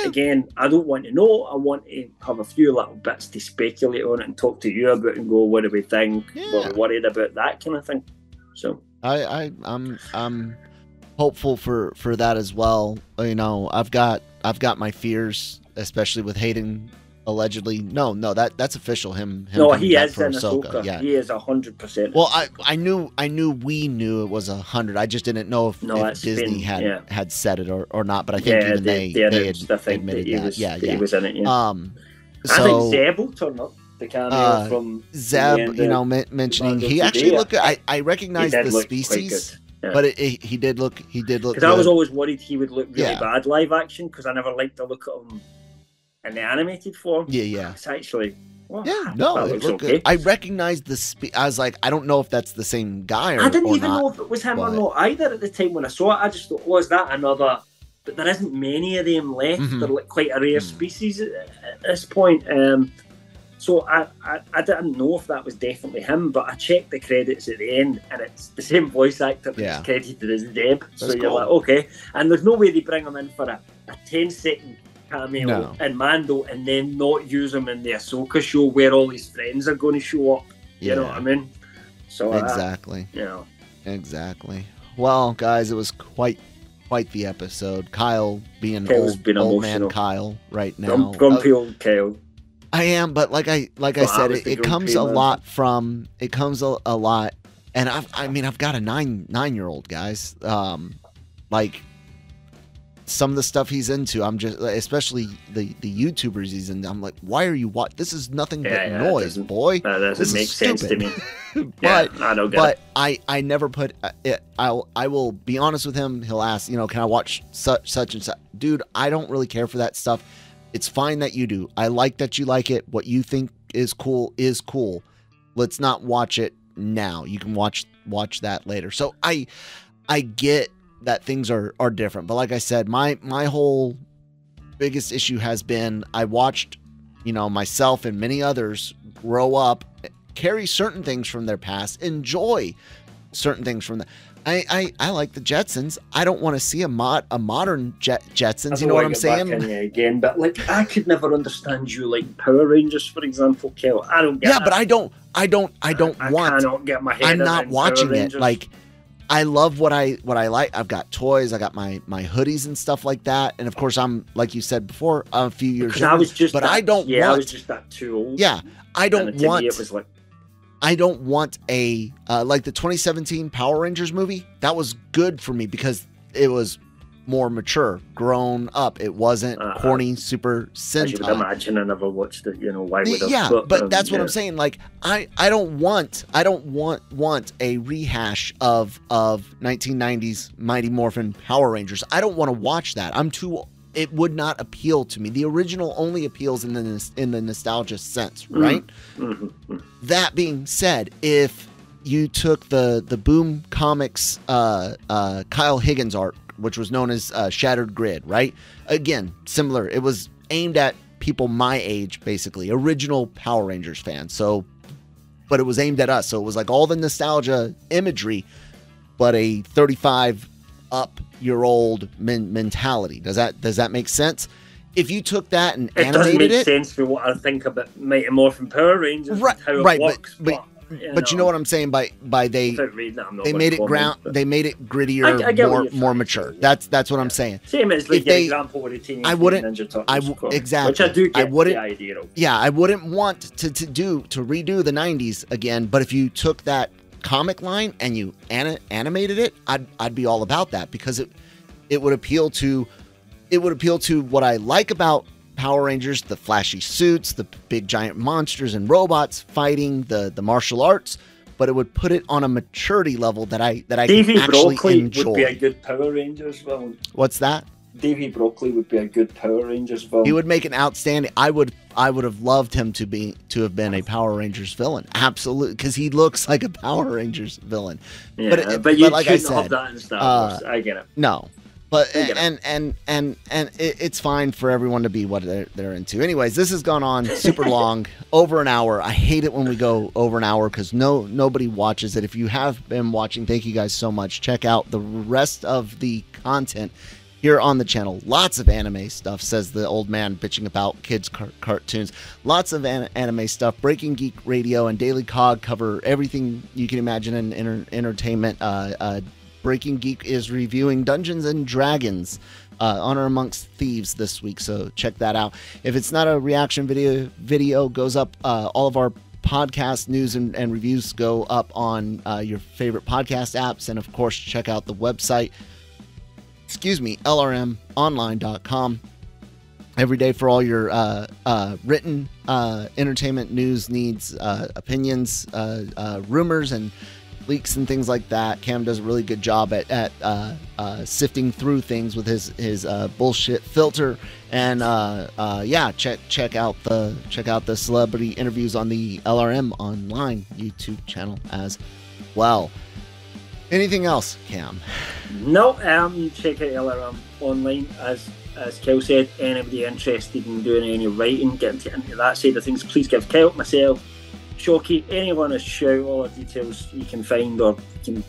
again, I don't want to know. I want to have a few little bits to speculate on it and talk to you about and go, what do we think? We're worried about that kind of thing. So I'm hopeful for that as well. I've got my fears, especially with Hayden. Allegedly, no, that's official. Him no, he is in Ahsoka. Yeah, he is 100%. Well, we knew it was 100. I just didn't know if Disney had said it or not. But I think even they had admitted that. He was in it. Yeah. So, I think Zeb will turn up. The cameo from Zeb, mentioning he actually looked. I recognized the species. Yeah. But he did look. Because I was always worried he would look really bad live action, because I never liked the look of him in the animated form. Yeah. It's actually... Well, it looked okay. Good. I recognized the I was like, I don't know if that's the same guy or I didn't even not, know if it was him or not either at the time when I saw it. I just thought, is that another... But there isn't many of them left. They're like quite a rare species at this point. So I didn't know if that was definitely him, but I checked the credits at the end, and it's the same voice actor that's credited as Deb. So you're like, okay. And there's no way they bring him in for a 10-second cameo in Mando and then not use him in the Ahsoka show where all his friends are going to show up. You know what I mean? So exactly. Exactly. Well, guys, it was quite the episode. Kyle being old man Kyle right now. Grumpy old Kyle. I am, but like I said, it comes a lot, and I've got a 9-year-old, guys. Like some of the stuff he's into, I'm just, especially the YouTubers he's in, I'm like, why are you watching? This is nothing but noise, boy. That doesn't make sense to me. But I don't get it. I never put it. I will be honest with him. He'll ask, can I watch such and such? Dude, I don't really care for that stuff. It's fine that you do. I like that you like it. What you think is cool is cool. Let's not watch it now. You can watch that later. So I get that things are different. But like I said, my whole biggest issue has been I watched, myself and many others grow up, carry certain things from their past, enjoy certain things from that. I like the Jetsons. I don't want to see a modern Jetsons. You know what I'm saying? Again, but like I could never understand you like Power Rangers, for example, Kel. I don't get. Yeah, but I don't want. I cannot get my head. I'm not watching it. Like I love what I like. I've got toys. I got my hoodies and stuff like that. And of course, I'm like you said before, a few years younger. I was just that too old. Yeah, I don't want. Me, it was like. I don't want a like the 2017 Power Rangers movie. That was good for me because it was more mature, grown up. It wasn't corny, super Sentai. As you would imagine, I never watched it. Why would I? Yeah, but that's what I'm saying. Like I don't want a rehash of 1990s Mighty Morphin Power Rangers. I don't want to watch that. It would not appeal to me. The original only appeals in the nostalgia sense, right? That being said, if you took the Boom Comics Kyle Higgins art, which was known as Shattered Grid, right? Again, similar. It was aimed at people my age, basically, original Power Rangers fans. So, but it was aimed at us. So it was like all the nostalgia imagery, but a 35-year-old mentality. Does that make sense? If you took that and animated it, doesn't make sense for what I think about Mighty Morphin Power Rangers, right? How it works, but you know what I'm saying by they made it they made it grittier, more mature. That's what I'm saying. Same as like the example with the Teenage Ninja Turtles. Exactly. Which I do get the idea of. Yeah, I wouldn't want to redo the 90s again. But if you took that comic line and you animated it, I'd be all about that because it would appeal to what I like about Power Rangers, the flashy suits, the big giant monsters and robots fighting, the martial arts, but it would put it on a maturity level that I can actually Broccoli enjoy. Would be a good Power Rangers villain. What's that? Davy Broccoli would be a good Power Rangers villain. He would make an outstanding. I would have loved him to have been a Power Rangers villain. Absolutely, because he looks like a Power Rangers villain. Yeah, but you like couldn't have that in Star Wars. I get it. No. But and it's fine for everyone to be what they're into. Anyways, this has gone on super long, over an hour. I hate it when we go over an hour because nobody watches it. If you have been watching, thank you guys so much. Check out the rest of the content here on the channel. Lots of anime stuff, says the old man bitching about kids cartoons. Lots of anime stuff. Breaking Geek Radio and Daily Cog cover everything you can imagine in entertainment. Breaking Geek is reviewing Dungeons and Dragons, Honor Amongst Thieves this week, so check that out. If it's not a reaction video goes up. All of our podcast news and reviews go up on your favorite podcast apps, and of course, check out the website. LRMonline.com. Every day for all your written entertainment news needs, opinions, rumors, and leaks and things like that. Cam does a really good job at sifting through things with his bullshit filter. And yeah, check out the celebrity interviews on the LRM Online YouTube channel as well. Anything else, Cam? No, check out LRM Online as Kel said. Anybody interested in doing any writing, getting into that side of things, please give Kel, myself, Shoki, anyone a shout. All the details you can find, or you can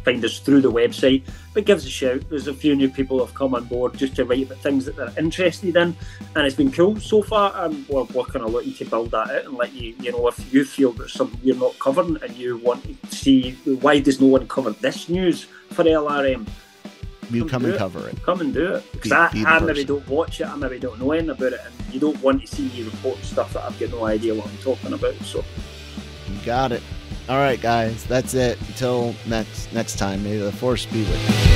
find us through the website. But give us a shout. There's a few new people who have come on board just to write about things that they're interested in, and it's been cool so far. We're working on looking to build that out and let you know if you feel there's something you're not covering and you want to see why does no one cover this news for LRM. You come and cover it. Come and do it. Because I maybe don't watch it, I maybe don't know anything about it, and you don't want to see me reporting stuff that I've got no idea what I'm talking about. So you got it. All right, guys, that's it. Until next time, may the Force be with you.